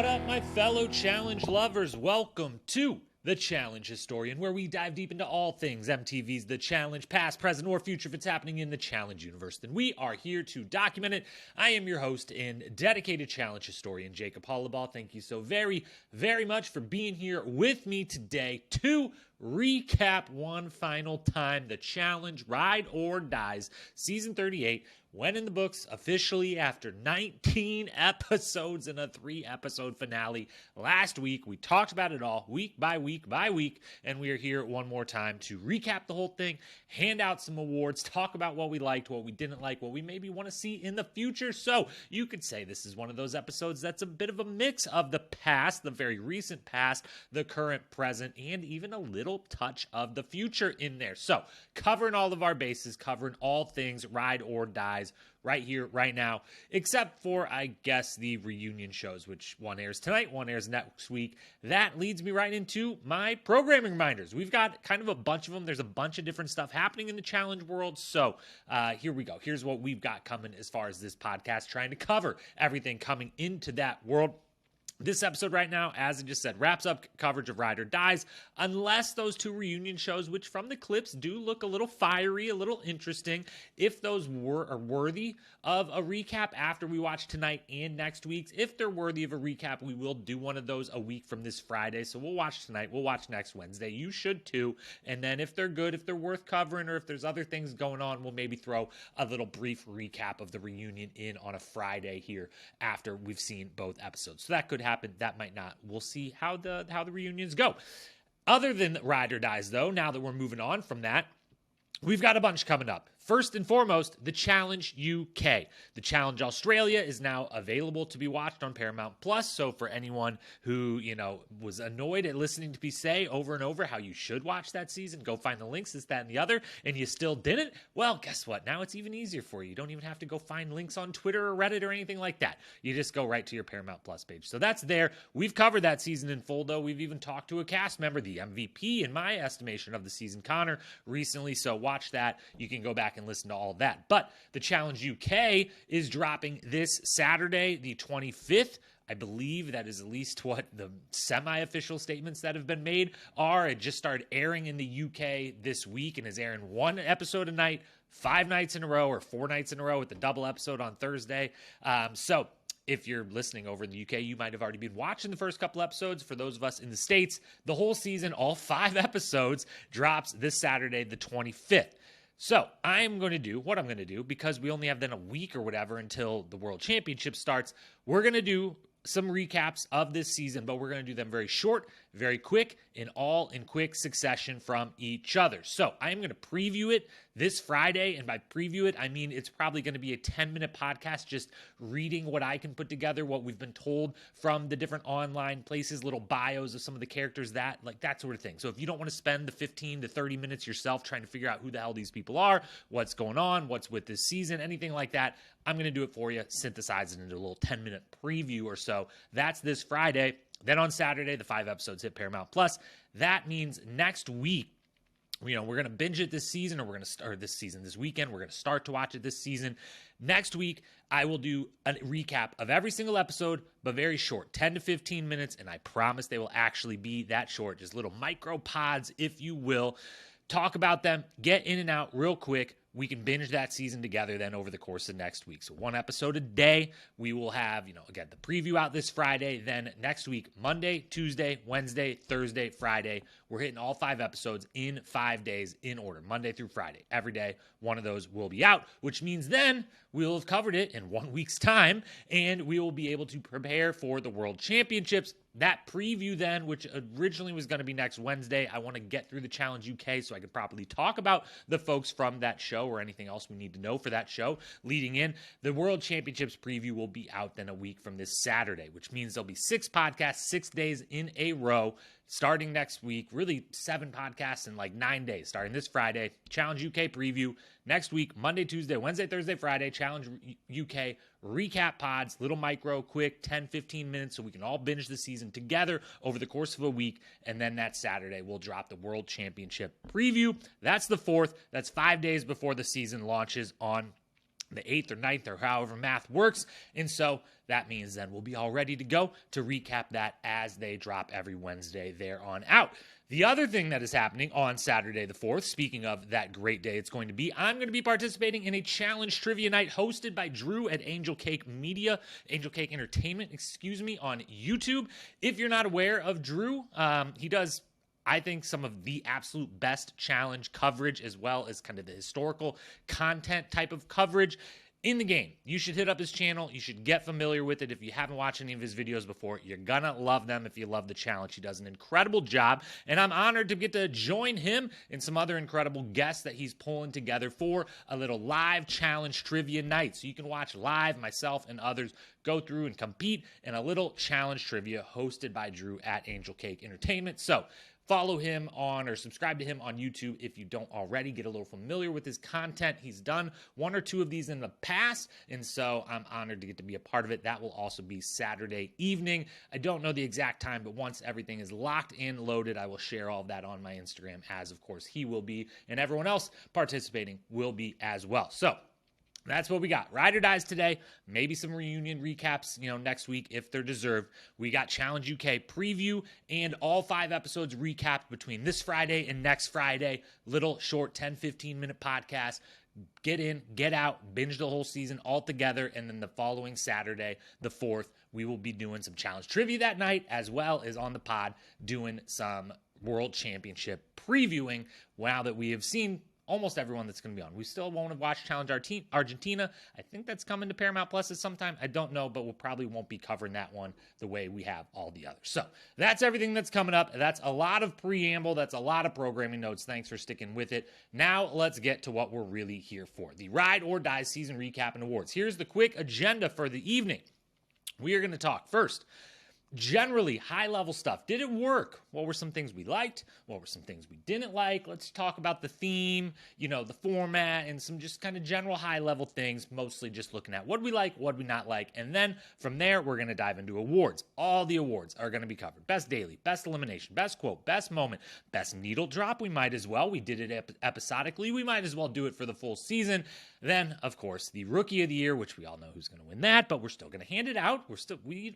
What up, my fellow challenge lovers? Welcome to The Challenge Historian, where we dive deep into all things MTV's The Challenge, past, present, or future if it's happening in the Challenge universe. Then we are here to document it. I am your host and dedicated Challenge Historian, Jacob Hollabaugh. Thank you so very, very much for being here with me today to recap one final time The Challenge Ride or Dies Season 38 went in the books officially after 19 episodes and a 3-episode finale. Last week, we talked about it all week by week by week, and we are here one more time to recap the whole thing, hand out some awards, talk about what we liked, what we didn't like, what we maybe want to see in the future. So you could say this is one of those episodes that's a bit of a mix of the past, the very recent past, the current, present, and even a little touch of the future in there. So covering all of our bases, covering all things Ride or Dies right here, right now, except for, I guess, the reunion shows, which one airs tonight, one airs next week. That leads me right into my programming reminders. We've got kind of a bunch of them. There's a bunch of different stuff happening in the challenge world. So here we go. Here's what we've got coming as far as this podcast, trying to cover everything coming into that world. This episode right now, as I just said, wraps up coverage of Ride or Dies, unless those two reunion shows, which from the clips do look a little fiery, a little interesting, if those are worthy of a recap after we watch tonight and next week's. If they're worthy of a recap, we will do one of those a week from this Friday. So we'll watch tonight, we'll watch next Wednesday. You should too. And then if they're good, if they're worth covering, or if there's other things going on, we'll maybe throw a little brief recap of the reunion in on a Friday here after we've seen both episodes. So that could happen. That might not. We'll see how the reunions go. Other than Ride or Dies, though, now that we're moving on from that, we've got a bunch coming up. First and foremost, the Challenge UK. The Challenge Australia is now available to be watched on Paramount Plus. So for anyone who, was annoyed at listening to me say over and over how you should watch that season, go find the links, this, that, and the other, and you still didn't, well, guess what? Now it's even easier for you. You don't even have to go find links on Twitter or Reddit or anything like that. You just go right to your Paramount Plus page. So that's there. We've covered that season in full, though. We've even talked to a cast member, the MVP, in my estimation, of the season, Connor, recently. So watch that. You can go back and listen to all that. But the Challenge UK is dropping this Saturday, the 25th. I believe that is at least what the semi-official statements that have been made are. It just started airing in the UK this week and is airing one episode a night, 5 nights in a row, or 4 nights in a row with the double episode on Thursday. So if you're listening over in the UK, you might have already been watching the first couple episodes. For those of us in the States, the whole season, all 5 episodes, drops this Saturday, the 25th. So I'm going to do what I'm going to do, because we only have then a week or whatever until the World Championship starts. We're going to do some recaps of this season, but we're going to do them very short, very quick, in quick succession from each other. So I'm going to preview it this Friday, and by preview it, I mean it's probably going to be a 10-minute podcast just reading what I can put together, what we've been told from the different online places, little bios of some of the characters, that sort of thing. So if you don't want to spend the 15 to 30 minutes yourself trying to figure out who the hell these people are, what's going on, what's with this season, anything like that, I'm going to do it for you, synthesize it into a little 10-minute preview or so. That's this Friday. Then on Saturday, the 5 episodes hit Paramount Plus. That means next week, we're going to binge it this season, or this weekend. We're going to start to watch it this season. Next week, I will do a recap of every single episode, but very short, 10 to 15 minutes, and I promise they will actually be that short, just little micro pods, if you will. Talk about them, get in and out real quick. We can binge that season together then over the course of next week. So 1 episode a day. We will have, again, the preview out this Friday. Then next week, Monday, Tuesday, Wednesday, Thursday, Friday. We're hitting all 5 episodes in 5 days in order, Monday through Friday. Every day, one of those will be out, which means then we'll have covered it in 1 week's time, and we will be able to prepare for the World Championships. That preview then, which originally was going to be next Wednesday, I want to get through the Challenge UK so I could properly talk about the folks from that show or anything else we need to know for that show leading in. The World Championships preview will be out then a week from this Saturday, which means there'll be 6 podcasts, 6 days in a row, starting next week. Really 7 podcasts in 9 days, starting this Friday. Challenge UK preview. Next week, Monday, Tuesday, Wednesday, Thursday, Friday, Challenge UK recap pods, little micro, quick, 10, 15 minutes, so we can all binge the season together over the course of a week. And then that Saturday, we'll drop the World Championship preview. That's the 4th. That's 5 days before the season launches on the 8th or 9th or however math works. And so that means then we'll be all ready to go to recap that as they drop every Wednesday there on out. The other thing that is happening on Saturday the 4th, speaking of that great day it's going to be, I'm going to be participating in a challenge trivia night hosted by Drew at Angel Cake Entertainment, on YouTube. If you're not aware of Drew, he does, I think, some of the absolute best challenge coverage as well as kind of the historical content type of coverage in the game. You should hit up his channel. You should get familiar with it. If you haven't watched any of his videos before, you're gonna love them if you love the challenge. He does an incredible job, and I'm honored to get to join him and some other incredible guests that he's pulling together for a little live challenge trivia night. So you can watch live, myself and others go through and compete in a little challenge trivia hosted by Drew at Angel Cake Entertainment. So follow him on or subscribe to him on YouTube if you don't already. Get a little familiar with his content. He's done 1 or 2 of these in the past, and so I'm honored to get to be a part of it. That will also be Saturday evening. I don't know the exact time, but once everything is locked and loaded, I will share all of that on my Instagram, as of course he will be, and everyone else participating will be as well. So that's what we got. Ride or Dies today. Maybe some reunion recaps, next week if they're deserved. We got Challenge UK preview and all 5 episodes recapped between this Friday and next Friday. Little short 10, 15-minute podcast. Get in, get out, binge the whole season all together. And then the following Saturday, the 4th, we will be doing some challenge trivia that night, as well as on the pod doing some World Championship previewing now that we have seen almost everyone that's going to be on. We still won't have watched Challenge Argentina. I think that's coming to Paramount Plus at some time. I don't know, but we probably won't be covering that one the way we have all the others. So that's everything that's coming up. That's a lot of preamble. That's a lot of programming notes. Thanks for sticking with it. Now let's get to what we're really here for. The Ride or Die season recap and awards. Here's the quick agenda for the evening. We are going to talk first generally high-level stuff. Did it work? What were some things we liked? What were some things we didn't like? Let's talk about the theme, the format, and some just kind of general high-level things, mostly just looking at what we like, what we not like. And then from there, we're going to dive into awards. All the awards are going to be covered. Best daily, best elimination, best quote, best moment, best needle drop. We might as well. We did it episodically. We might as well do it for the full season. Then, of course, the Rookie of the Year, which we all know who's going to win that, but we're still going to hand it out.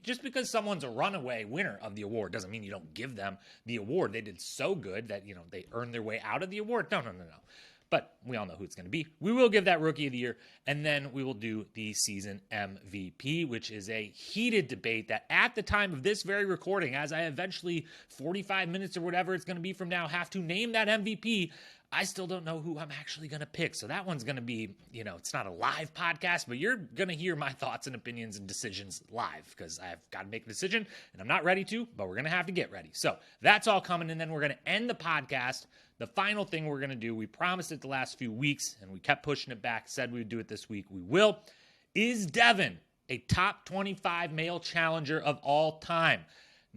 Just because someone's a runaway winner of the award doesn't mean you don't give them the award. They did so good that, they earned their way out of the award. No. But we all know who it's going to be. We will give that Rookie of the Year, and then we will do the season MVP, which is a heated debate that at the time of this very recording, as I eventually, 45 minutes or whatever it's going to be from now, have to name that MVP, I still don't know who I'm actually going to pick. So that one's going to be, it's not a live podcast, but you're going to hear my thoughts and opinions and decisions live because I've got to make a decision and I'm not ready to, but we're going to have to get ready. So that's all coming. And then we're going to end the podcast. The final thing we're going to do, we promised it the last few weeks and we kept pushing it back, said we would do it this week. We will. Is Devin a top 25 male challenger of all time?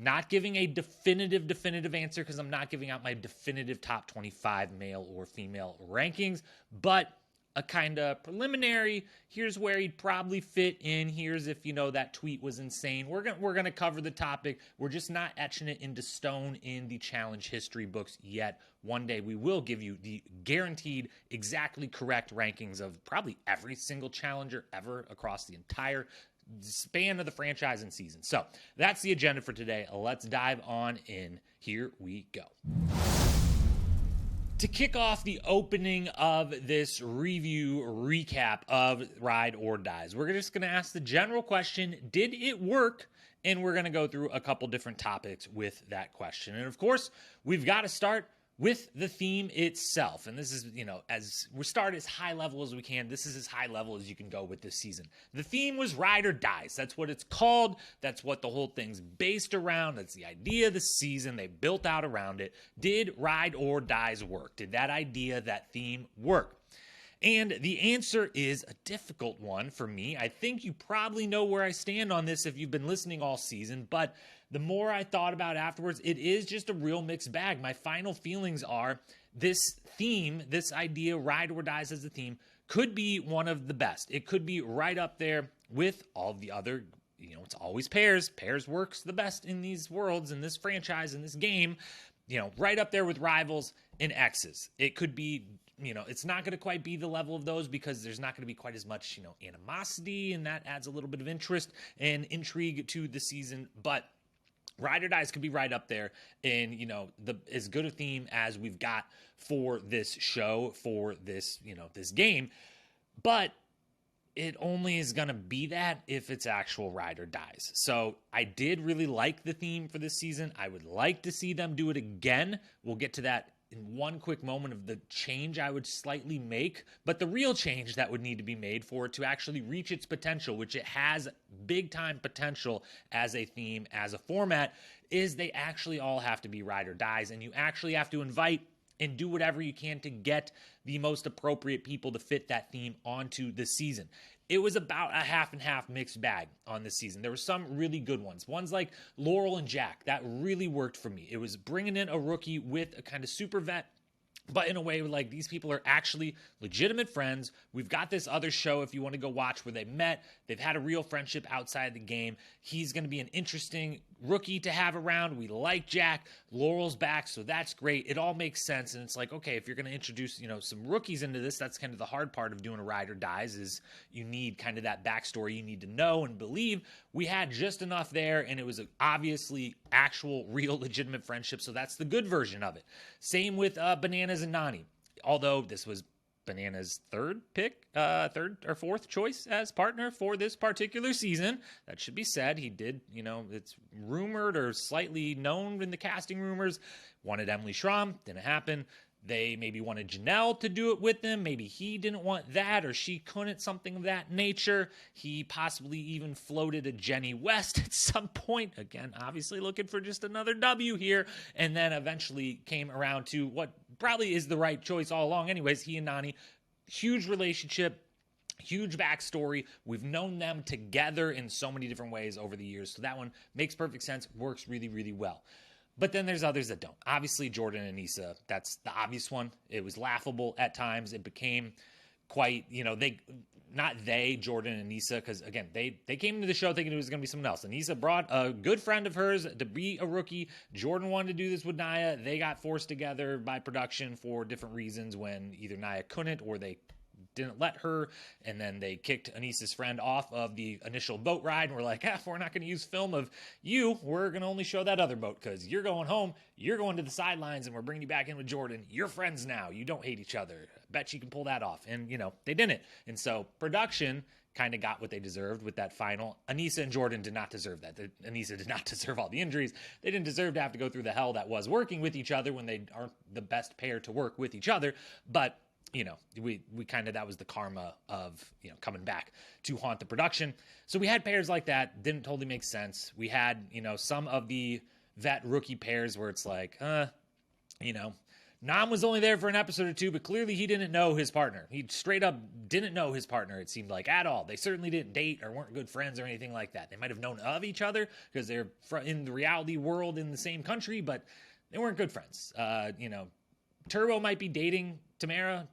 Not giving a definitive answer because I'm not giving out my definitive top 25 male or female rankings, but a kind of preliminary, here's where he'd probably fit in, here's if, that tweet was insane. We're going to cover the topic. We're just not etching it into stone in the challenge history books yet. One day we will give you the guaranteed, exactly correct rankings of probably every single challenger ever across the entire span of the franchise and season. So that's the agenda for today. Let's dive on in. Here we go. To kick off the opening of this review recap of Ride or Dies, we're just going to ask the general question, did it work? And we're going to go through a couple different topics with that question. And of course, we've got to start with the theme itself. And this is, as we start as high level as we can, this is as high level as you can go with this season. The theme was Ride or Dies. That's what it's called. That's what the whole thing's based around. That's the idea of the season. They built out around it. Did Ride or Dies work? Did that idea, that theme work? And the answer is a difficult one for me. I think you probably know where I stand on this if you've been listening all season, but the more I thought about it afterwards, it is just a real mixed bag. My final feelings are this theme, this idea, Ride or Dies as a theme, could be one of the best. It could be right up there with all the other, it's always pairs. Pairs works the best in these worlds, in this franchise, in this game, right up there with Rivals and X's. It could be it's not going to quite be the level of those because there's not going to be quite as much, animosity, and that adds a little bit of interest and intrigue to the season. But Ride or Dies could be right up there in, as good a theme as we've got for this show, for this, this game. But it only is going to be that if it's actual Ride or Dies. So I did really like the theme for this season. I would like to see them do it again. We'll get to that in one quick moment of the change I would slightly make, but the real change that would need to be made for it to actually reach its potential, which it has big time potential as a theme, as a format, is they actually all have to be Ride or Dies, and you actually have to invite and do whatever you can to get the most appropriate people to fit that theme onto the season. It was about a half and half mixed bag on this season. There were some really good ones. Ones like Laurel and Jack, that really worked for me. It was bringing in a rookie with a kind of super vet, but in a way like these people are actually legitimate friends. We've got this other show if you want to go watch where they met. They've had a real friendship outside the game. He's going to be an interesting rookie to have around. We like Jack. Laurel's back, so that's great. It all makes sense, and it's like, okay, if you're going to introduce, some rookies into this, that's kind of the hard part of doing a Ride or Dies is you need kind of that backstory you need to know and believe. We had just enough there, and it was obviously actual, real, legitimate friendship, so that's the good version of it. Same with Bananas and Nani, although this was Bananas' third or fourth choice as partner for this particular season. That should be said. He did, it's rumored or slightly known in the casting rumors, wanted Emily Schramm, didn't happen. They maybe wanted Janelle to do it with them. Maybe he didn't want that or she couldn't, something of that nature. He possibly even floated a Jenny West at some point. Again, obviously looking for just another W here. And then eventually came around to what probably is the right choice all along. Anyways, he and Nani, huge relationship, huge backstory. We've known them together in so many different ways over the years. So that one makes perfect sense, works really, really well. But then there's others that don't. Obviously, Jordan and Issa, that's the obvious one. It was laughable at times. It became quite, Jordan and Issa, because again, they came into the show thinking it was going to be someone else. And Issa brought a good friend of hers to be a rookie. Jordan wanted to do this with Naya. They got forced together by production for different reasons when either Naya couldn't or they didn't let her, and then they kicked Anissa's friend off of the initial boat ride, and we're like, we're not going to use film of you. We're going to only show that other boat because you're going home, you're going to the sidelines, and we're bringing you back in with Jordan. You're friends now. You don't hate each other. I bet you can pull that off. And, they didn't. And so production kind of got what they deserved with that final. Anissa and Jordan did not deserve that. Anissa did not deserve all the injuries. They didn't deserve to have to go through the hell that was working with each other when they aren't the best pair to work with each other. But we kind of, that was the karma of, coming back to haunt the production. So we had pairs like that, didn't totally make sense. We had, some of the vet rookie pairs where it's like, Nam was only there for an episode or two, but clearly he didn't know his partner. He straight up didn't know his partner, it seemed like, at all. They certainly didn't date or weren't good friends or anything like that. They might have known of each other because they're in the reality world in the same country, but they weren't good friends. Turbo might be dating Tamara,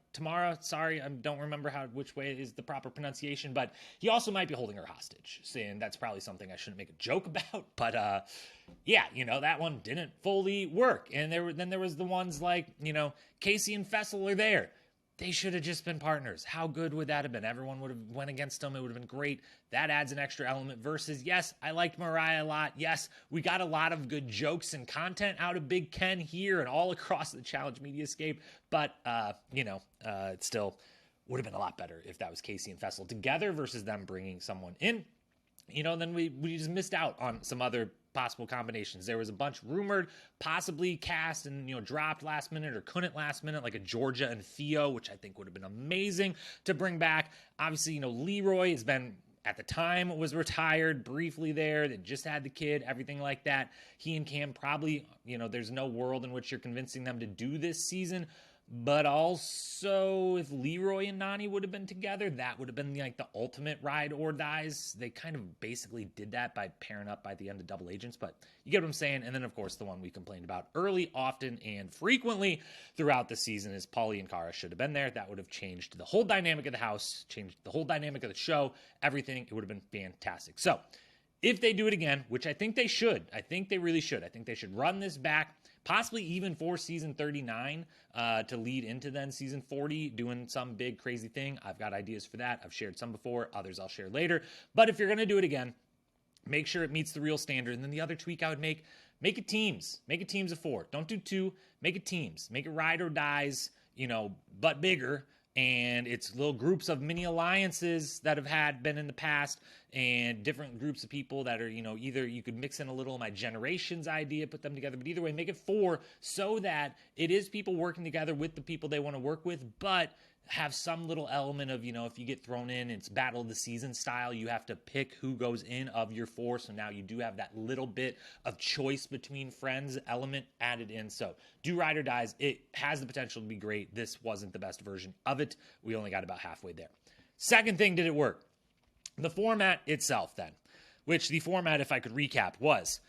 sorry, I don't remember which way is the proper pronunciation, but he also might be holding her hostage, saying that's probably something I shouldn't make a joke about, but that one didn't fully work. And there was the ones like, Casey and Fessel are there. They should have just been partners. How good would that have been? Everyone would have went against them. It would have been great. That adds an extra element versus, yes, I liked Mariah a lot. Yes, we got a lot of good jokes and content out of Big Ken here and all across the Challenge Mediascape. But, it still would have been a lot better if that was Casey and Fessel together versus them bringing someone in. Then we just missed out on some other possible combinations. There was a bunch rumored, possibly cast and, dropped last minute or couldn't last minute, like a Georgia and Theo, which I think would have been amazing to bring back. Obviously, Leroy has been, at the time, was retired briefly there. They just had the kid, everything like that. He and Cam probably, there's no world in which you're convincing them to do this season. But also, if Leroy and Nani would have been together, that would have been like the ultimate Ride or Dies. They kind of basically did that by pairing up by the end of Double Agents, but you get what I'm saying. And then, of course, the one we complained about early, often, and frequently throughout the season is Paulie and Cara should have been there. That would have changed the whole dynamic of the house, changed the whole dynamic of the show, everything. It would have been fantastic. So, if they do it again, which I think they should. I think they really should. I think they should run this back, possibly even for season 39 to lead into then season 40, doing some big crazy thing. I've got ideas for that. I've shared some before. Others I'll share later. But if you're going to do it again, make sure it meets the real standard. And then the other tweak I would make it teams. Make it teams of 4. Don't do 2. Make it teams. Make it ride or dies, but bigger. And it's little groups of mini alliances that have been in the past, and different groups of people that are, either you could mix in a little of my generations idea, put them together, but either way, make it 4 so that it is people working together with the people they want to work with, but have some little element of, if you get thrown in, it's battle of the season style, you have to pick who goes in of your 4. So now you do have that little bit of choice between friends element added in. So do ride or dies. It has the potential to be great. This wasn't the best version of it. We only got about halfway there. Second thing, did it work? The format itself then, which the format, if I could recap, was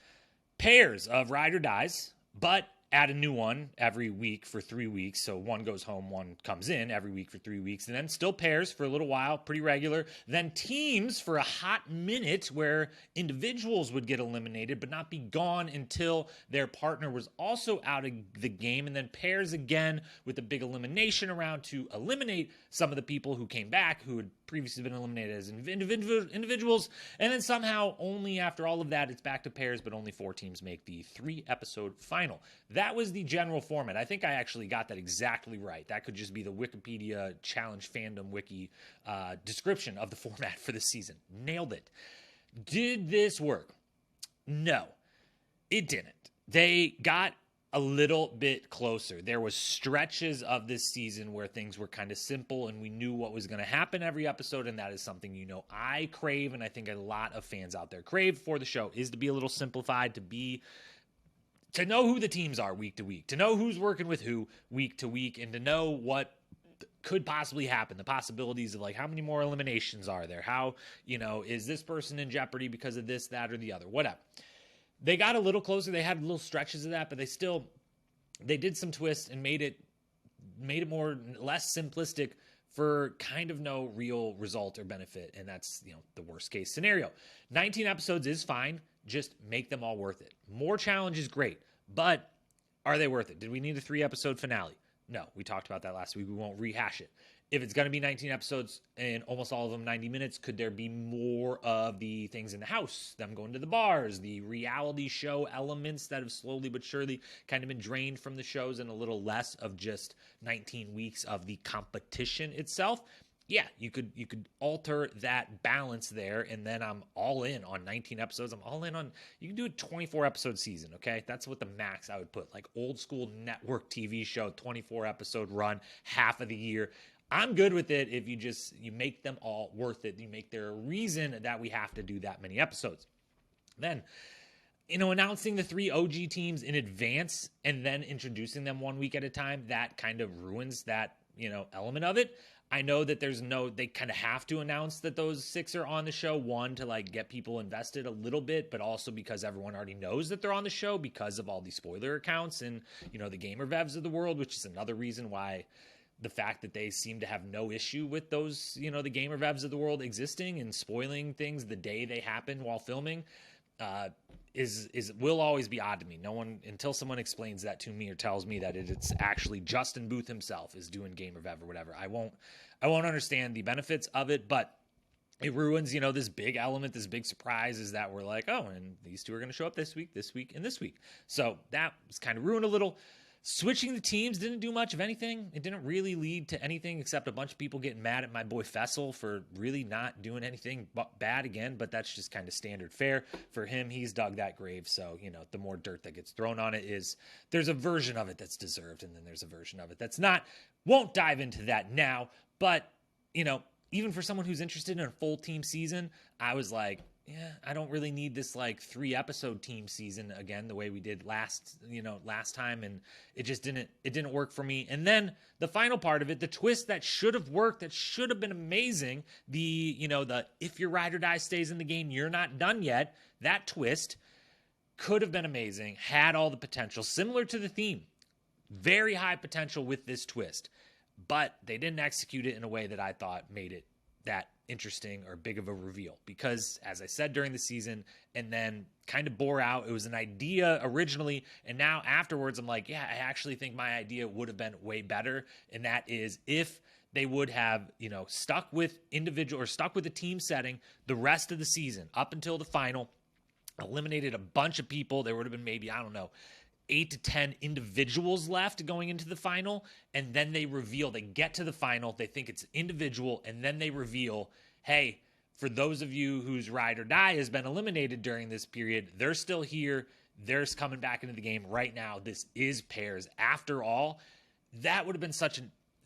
pairs of ride or dies, but add a new one every week for 3 weeks. So one goes home, one comes in every week for 3 weeks, and then still pairs for a little while, pretty regular. Then teams for a hot minute where individuals would get eliminated but not be gone until their partner was also out of the game. And then pairs again with a big elimination around to eliminate some of the people who came back who had previously been eliminated as individuals. And then somehow only after all of that, it's back to pairs, but only 4 teams make the 3-episode final. That was the general format. I think I actually got that exactly right. That could just be the Wikipedia Challenge Fandom Wiki description of the format for the season. Nailed it. Did this work? No, it didn't. They got a little bit closer. There was stretches of this season where things were kind of simple and we knew what was going to happen every episode, and that is something I crave, and I think a lot of fans out there crave for the show, is to be a little simplified, to know who the teams are week to week, to know who's working with who week to week, and to know what could possibly happen, the possibilities of how many more eliminations are there, how, is this person in jeopardy because of this, that, or the other, whatever. They got a little closer. They had little stretches of that, but they did some twists and made it less simplistic for kind of no real result or benefit. And that's, the worst case scenario. 19 episodes is fine. Just make them all worth it. More challenge is great, but are they worth it? Did we need a 3-episode finale? No, we talked about that last week. We won't rehash it. If it's going to be 19 episodes and almost all of them 90 minutes, could there be more of the things in the house, them going to the bars, the reality show elements that have slowly but surely kind of been drained from the shows, and a little less of just 19 weeks of the competition itself? Yeah, you could alter that balance there, and then I'm all in on 19 episodes. I'm all in on, you can do a 24-episode season, okay? That's what the max I would put, like old school network TV show, 24-episode run, half of the year. I'm good with it if you make them all worth it. You make there a reason that we have to do that many episodes. Then, announcing the 3 OG teams in advance and then introducing them 1 week at a time, that kind of ruins that, element of it. I know that they kind of have to announce that those 6 are on the show, one, to get people invested a little bit, but also because everyone already knows that they're on the show because of all the spoiler accounts and, the gamer vevs of the world, which is another reason why the fact that they seem to have no issue with those, the gamer vevs of the world existing and spoiling things the day they happen while filming, will always be odd to me. No one, until someone explains that to me or tells me that it's actually Justin Booth himself is doing gamer vev or whatever. I won't understand the benefits of it, but it ruins, this big element, this big surprise is that we're like, oh, and these 2 are going to show up this week, and this week. So that was kind of ruined a little. Switching the teams didn't do much of anything. It didn't really lead to anything except a bunch of people getting mad at my boy Fessel for really not doing anything bad again, but that's just kind of standard fare for him. He's dug that grave, so, the more dirt that gets thrown on it there's a version of it that's deserved, and then there's a version of it that's not. Won't dive into that now, but, even for someone who's interested in a full team season, I was like, yeah, I don't really need this 3-episode team season again, the way we did last time. And it just didn't work for me. And then the final part of it, the twist that should have worked, that should have been amazing. The if your ride or die stays in the game, you're not done yet. That twist could have been amazing, had all the potential, similar to the theme, very high potential with this twist, but they didn't execute it in a way that I thought made it that interesting or big of a reveal because, as I said during the season, and then kind of bore out, it was an idea originally, and now afterwards I'm like, yeah, I actually think my idea would have been way better, and that is if they would have, stuck with the team setting the rest of the season up until the final, eliminated a bunch of people. There would have been maybe, I don't know, 8 to 10 individuals left going into the final, and then they get to the final, they think it's individual, and then they reveal, hey, for those of you whose ride or die has been eliminated during this period, they're still here, they're coming back into the game right now, this is pairs. After all, that would have been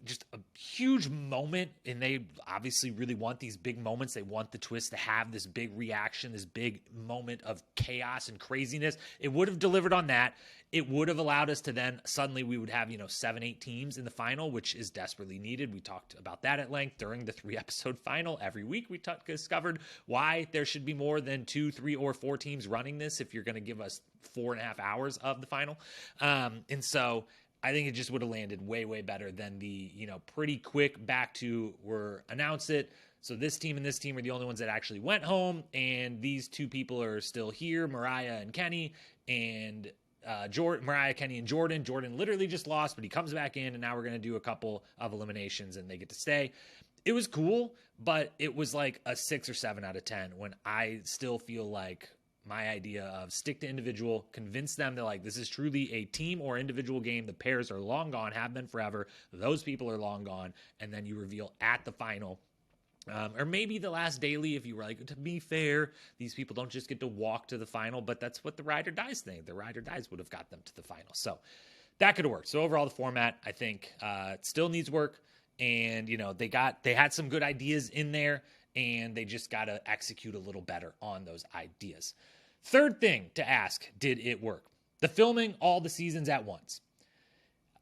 just a huge moment, and they obviously really want these big moments. They want the twist to have this big reaction, this big moment of chaos and craziness. It would have delivered on that. It would have allowed us to then suddenly we would have, 7-8 teams in the final, which is desperately needed. We talked about that at length during the 3-episode final. Every week we discovered why there should be more than 2, 3, or 4 teams running this if you're going to give us 4.5 hours of the final. And so I think it just would have landed way, way better than the, pretty quick back to announce it. So this team and this team are the only ones that actually went home. And these 2 people are still here, Mariah and Kenny, and Mariah, Kenny, and Jordan. Jordan literally just lost, but he comes back in, and now we're going to do a couple of eliminations, and they get to stay. It was cool, but it was like a 6 or 7 out of 10 when I still feel like my idea of stick to individual, convince them that like this is truly a team or individual game. The pairs are long gone, have been forever. Those people are long gone. And then you reveal at the final, or maybe the last daily, if you were like, to be fair, these people don't just get to walk to the final, but that's what the ride or dies thing. The ride or dies would have got them to the final. So that could have worked. So overall, the format, I think, still needs work. And, they had some good ideas in there, and they just got to execute a little better on those ideas. Third thing to ask, did it work? The filming all the seasons at once.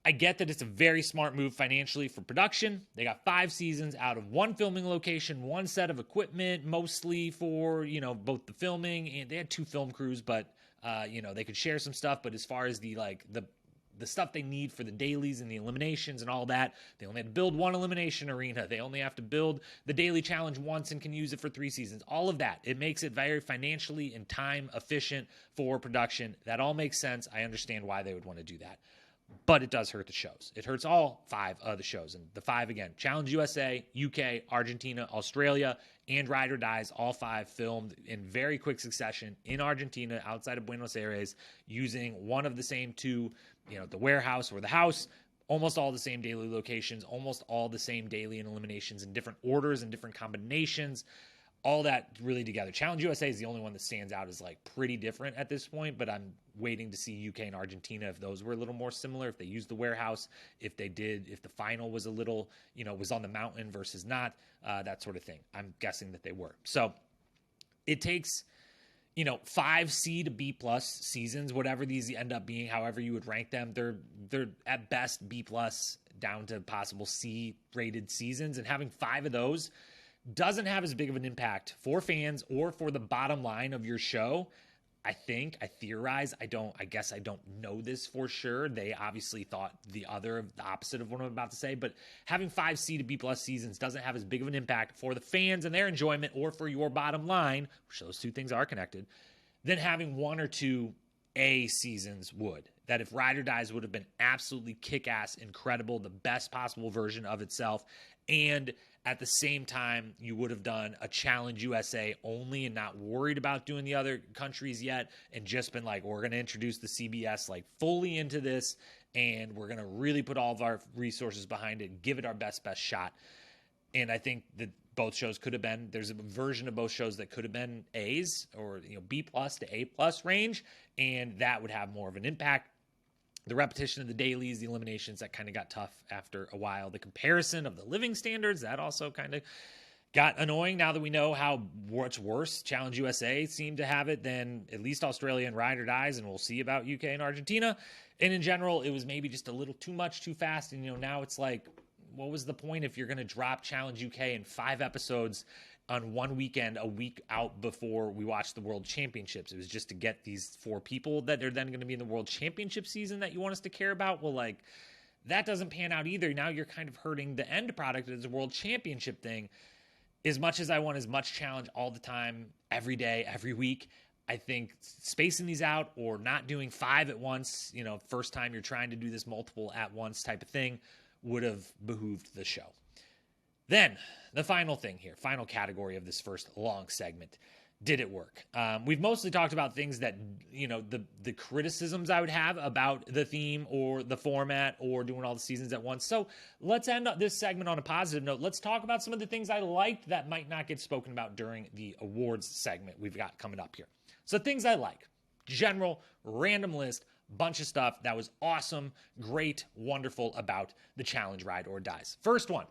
I get that it's a very smart move financially for production. They got 5 seasons out of 1 filming location, 1 set of equipment, mostly for, both the filming, and they had 2 film crews, but, they could share some stuff. But as far as the stuff they need for the dailies and the eliminations and all that, they only had to build 1 elimination arena. They only have to build the daily challenge once and can use it for 3 seasons. All of that. It makes it very financially and time efficient for production. That all makes sense. I understand why they would want to do that. But it does hurt the shows. It hurts all 5 of the shows. And the 5, again, Challenge USA, UK, Argentina, Australia, and Ride or Dies, all 5 filmed in very quick succession in Argentina, outside of Buenos Aires, using one of the same 2, the warehouse or the house, almost all the same daily locations, almost all the same daily and eliminations in different orders and different combinations. All that really together. Challenge USA is the only one that stands out as like pretty different at this point, but I'm waiting to see UK and Argentina if those were a little more similar, if they used the warehouse, if the final was a little, was on the mountain versus not, that sort of thing. I'm guessing that they were. So it takes, 5 C to B plus seasons, whatever these end up being, however you would rank them. They're at best B plus down to possible C rated seasons, and having 5 of those doesn't have as big of an impact for fans or for the bottom line of your show. I theorize, I guess I don't know this for sure. They obviously thought the opposite of what I'm about to say, but having 5 C to B plus seasons doesn't have as big of an impact for the fans and their enjoyment or for your bottom line, which those 2 things are connected, than having 1 or 2 A seasons would. That if Ride or Dies would have been absolutely kick-ass, incredible, the best possible version of itself, and at the same time, you would have done a Challenge USA only and not worried about doing the other countries yet, and just been like, we're going to introduce the CBS like fully into this, and we're going to really put all of our resources behind it, give it our best shot. And I think that both shows could have been, there's a version of both shows that could have been A's or B plus to A plus range, and that would have more of an impact. The repetition of the dailies, the eliminations, that kind of got tough after a while. The comparison of the living standards, that also kind of got annoying now that we know how much worse Challenge USA seemed to have it than at least Australia and Ride or Dies, and we'll see about UK and Argentina. And in general, it was maybe just a little too much, too fast. And, now it's like, what was the point if you're going to drop Challenge UK in 5 episodes on one weekend, a week out before we watch the World Championships? It was just to get these 4 people that are then going to be in the World Championship season that you want us to care about. Well, like, that doesn't pan out either. Now you're kind of hurting the end product as a World Championship thing. as much as I want as much challenge all the time, every day, every week, I think spacing these out or not doing 5 at once, first time you're trying to do this multiple at once type of thing, would have behooved the show. Then the final thing here, final category of this first long segment. Did it work? We've mostly talked about things that, the criticisms I would have about the theme or the format or doing all the seasons at once. So let's end up this segment on a positive note. Let's talk about some of the things I liked that might not get spoken about during the awards segment we've got coming up here. So things I like, general, random list, bunch of stuff that was awesome, great, wonderful about the challenge ride or dies. First one,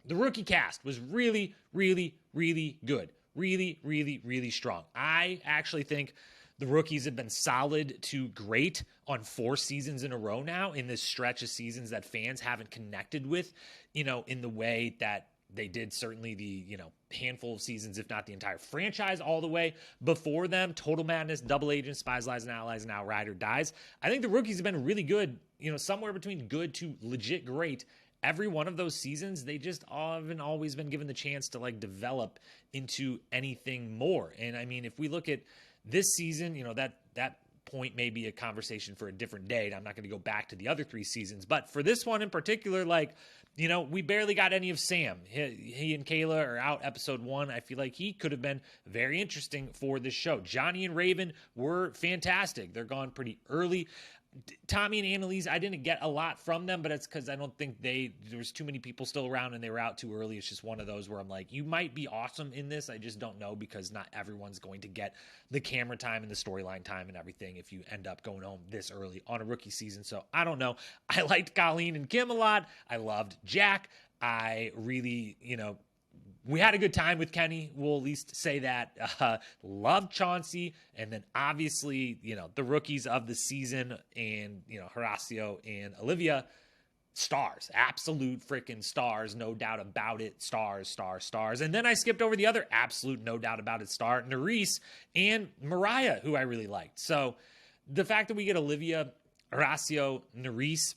the rookie cast was really, really, really good. Really, really, really strong. I actually think the rookies have been solid to great on 4 seasons in a row now in this stretch of seasons that fans haven't connected with, in the way that they did certainly the, handful of seasons, if not the entire franchise all the way before them. Total Madness, Double Agents, Spies, Lies, and Allies, and now Ride or Dies. I think the rookies have been really good, somewhere between good to legit great. Every one of those seasons, they just haven't always been given the chance to develop into anything more. And I mean, if we look at this season, that point may be a conversation for a different day. I'm not going to go back to the other 3 seasons, but for this one in particular, we barely got any of Sam. He and Kayla are out episode 1. I feel like he could have been very interesting for this show. Johnny and Raven were fantastic. They're gone pretty early. Tommy and Annalise, I didn't get a lot from them, but it's because I don't think there was too many people still around and they were out too early. It's just one of those where I'm like, you might be awesome in this. I just don't know, because not everyone's going to get the camera time and the storyline time and everything if you end up going home this early on a rookie season. So I don't know. I liked Colleen and Kim a lot. I loved Jack. I really, we had a good time with Kenny. We'll at least say that. Loved Chauncey. And then obviously, the rookies of the season and, Horacio and Olivia, stars, absolute freaking stars. No doubt about it. Stars, stars, stars. And then I skipped over the other absolute no doubt about it star, Nerys and Mariah, who I really liked. So the fact that we get Olivia, Horacio, Nerys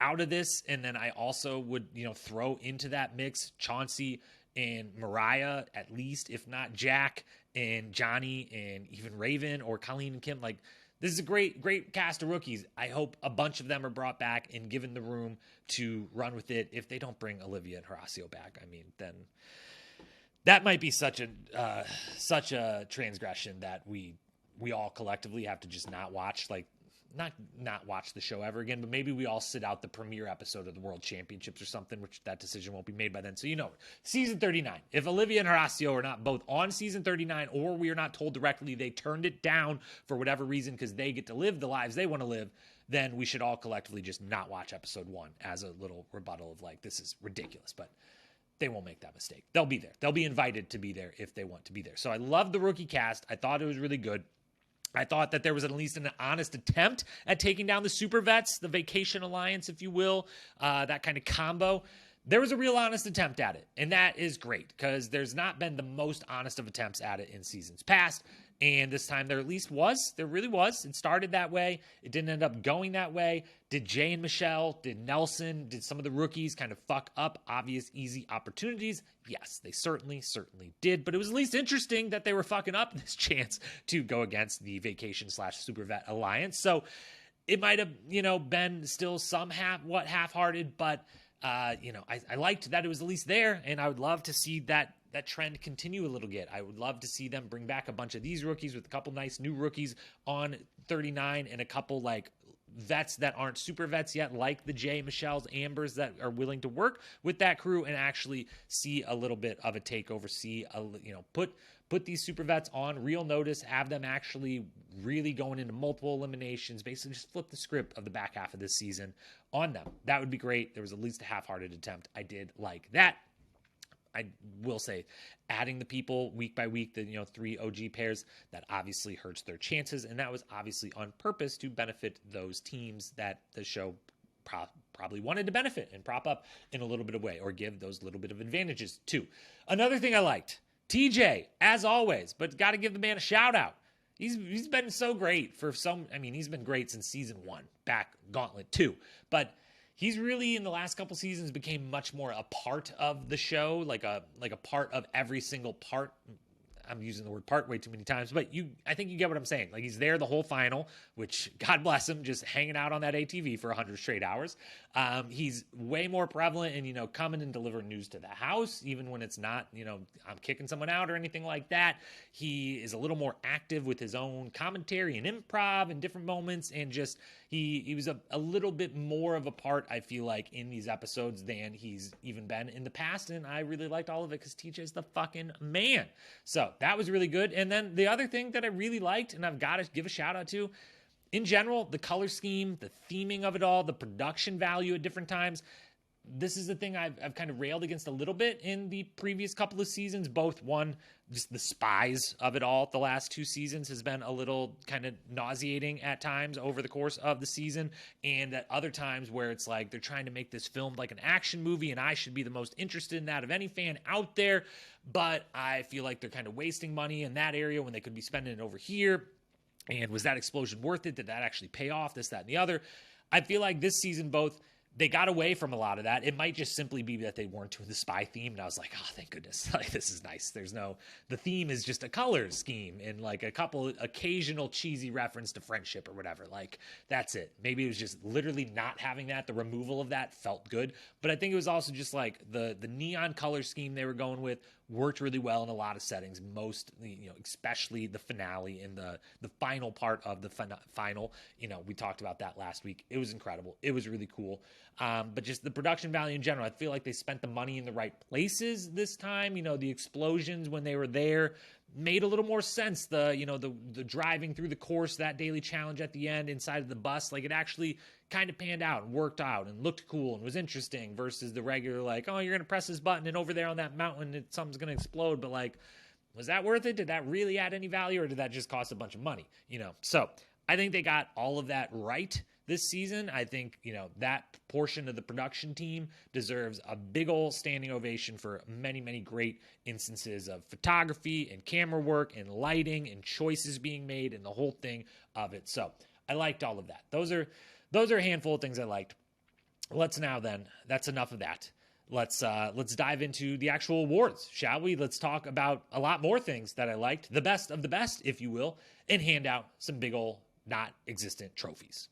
out of this, and then I also would, throw into that mix Chauncey and Mariah, at least, if not Jack and Johnny and even Raven or Colleen and Kim. This is a great, great cast of rookies. I hope a bunch of them are brought back and given the room to run with it. If they don't bring Olivia and Horacio back, then that might be such a transgression that we all collectively have to just not watch. Not watch the show ever again, but maybe we all sit out the premiere episode of the World Championships or something, which that decision won't be made by then. So, season 39, if Olivia and Horacio are not both on season 39, or we are not told directly they turned it down for whatever reason because they get to live the lives they want to live, then we should all collectively just not watch episode 1 as a little rebuttal of this is ridiculous. But they won't make that mistake. They'll be there. They'll be invited to be there if they want to be there. So I love the rookie cast. I thought it was really good. I thought that there was at least an honest attempt at taking down the Super Vets, the Vacation Alliance, if you will, that kind of combo. There was a real honest attempt at it, and that is great because there's not been the most honest of attempts at it in seasons past, and this time there at least was. There really was. It started that way. It didn't end up going that way. Did Jay and Michelle, did Nelson, did some of the rookies kind of fuck up obvious, easy opportunities? Yes, they certainly did, but it was at least interesting that they were fucking up this chance to go against the Vacation/Super Vet Alliance. So it might have, been still some half-hearted, but I liked that it was at least there, and I would love to see that trend continue a little bit. I would love to see them bring back a bunch of these rookies with a couple nice new rookies on 39 and a couple vets that aren't super vets yet, like the Jay, Michelle's, Ambers that are willing to work with that crew and actually see a little bit of a takeover, put these super vets on real notice, have them actually really going into multiple eliminations, basically just flip the script of the back half of this season on them. That would be great. There was at least a half-hearted attempt. I did like that. I will say, adding the people week by week, the 3 OG pairs, that obviously hurts their chances, and that was obviously on purpose to benefit those teams that the show probably wanted to benefit and prop up in a little bit of way, or give those little bit of advantages to. Another thing I liked, TJ, as always, but got to give the man a shout out. He's been so great he's been great since season 1, back Gauntlet 2, but he's really in the last couple seasons became much more a part of the show, like a part of every single part. I'm using the word part way too many times, but I think you get what I'm saying. Like, he's there the whole final, which God bless him, just hanging out on that ATV for 100 straight hours. He's way more prevalent and, coming and delivering news to the house, even when it's not, I'm kicking someone out or anything like that. He is a little more active with his own commentary and improv in different moments. And just, he was a little bit more of a part, I feel like, in these episodes than he's even been in the past. And I really liked all of it because TJ's the fucking man. So that was really good. And then the other thing that I really liked, and I've got to give a shout out to, in general, the color scheme, the theming of it all, the production value at different times. This is the thing I've kind of railed against a little bit in the previous couple of seasons. Both, one, just the spies of it all the last 2 seasons has been a little kind of nauseating at times over the course of the season. And at other times where it's like they're trying to make this film like an action movie, and I should be the most interested in that of any fan out there. But I feel like they're kind of wasting money in that area when they could be spending it over here. And was that explosion worth it? Did that actually pay off? This, that, and the other. I feel like this season, they got away from a lot of that. It might just simply be that they weren't doing the spy theme. And I was like, oh, thank goodness. Like, this is nice. The theme is just a color scheme and like a couple occasional cheesy reference to friendship or whatever. Like, that's it. Maybe it was just literally not having that. The removal of that felt good. But I think it was also just like the neon color scheme they were going with worked really well in a lot of settings, especially the finale and the final part of the final. We talked about that last week. It was incredible. It was really cool. But just the production value in general, I feel like they spent the money in the right places this time. The explosions when they were there made a little more sense. The driving through the course, that daily challenge at the end inside of the bus, like, it actually kind of panned out and worked out and looked cool and was interesting versus the regular, like, oh, you're going to press this button and over there on that mountain, something's going to explode. But like, was that worth it? Did that really add any value, or did that just cost a bunch of money? So I think they got all of that right this season. I think, that portion of the production team deserves a big old standing ovation for many, many great instances of photography and camera work and lighting and choices being made and the whole thing of it. So I liked all of that. Those are a handful of things I liked. That's enough of that. Let's dive into the actual awards, shall we? Let's talk about a lot more things that I liked, the best of the best, if you will, and hand out some big ol' not existent trophies.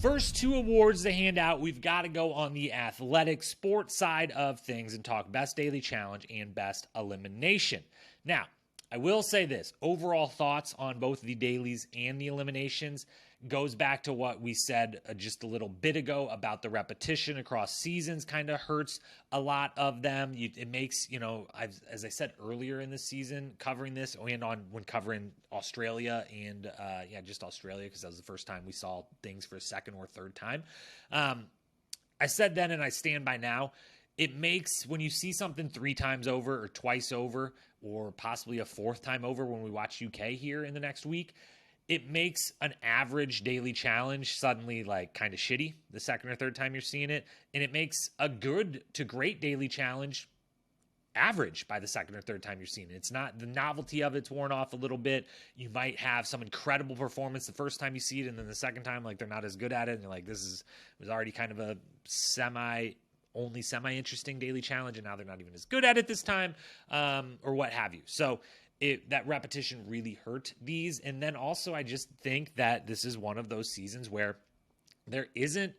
First 2 awards to hand out, we've got to go on the athletic sports side of things and talk best daily challenge and best elimination. Now, I will say this, overall thoughts on both the dailies and the eliminations goes back to what we said just a little bit ago about the repetition across seasons kind of hurts a lot of them. It makes, as I said earlier in the season, covering this and when covering Australia and just Australia, because that was the first time we saw things for a second or third time. I said then, and I stand by now, it makes, when you see something 3 times over or twice over, or possibly a 4th time over when we watch UK here in the next week, it makes an average daily challenge suddenly like kind of shitty the second or third time you're seeing it. And it makes a good to great daily challenge average by the second or third time you're seeing it. It's not, the novelty of it's worn off a little bit. You might have some incredible performance the first time you see it, and then the second time, like, they're not as good at it. And you're like, it was already kind of a semi-interesting daily challenge, and now they're not even as good at it this time, or what have you. So that repetition really hurt these. And then also, I just think that this is one of those seasons where there isn't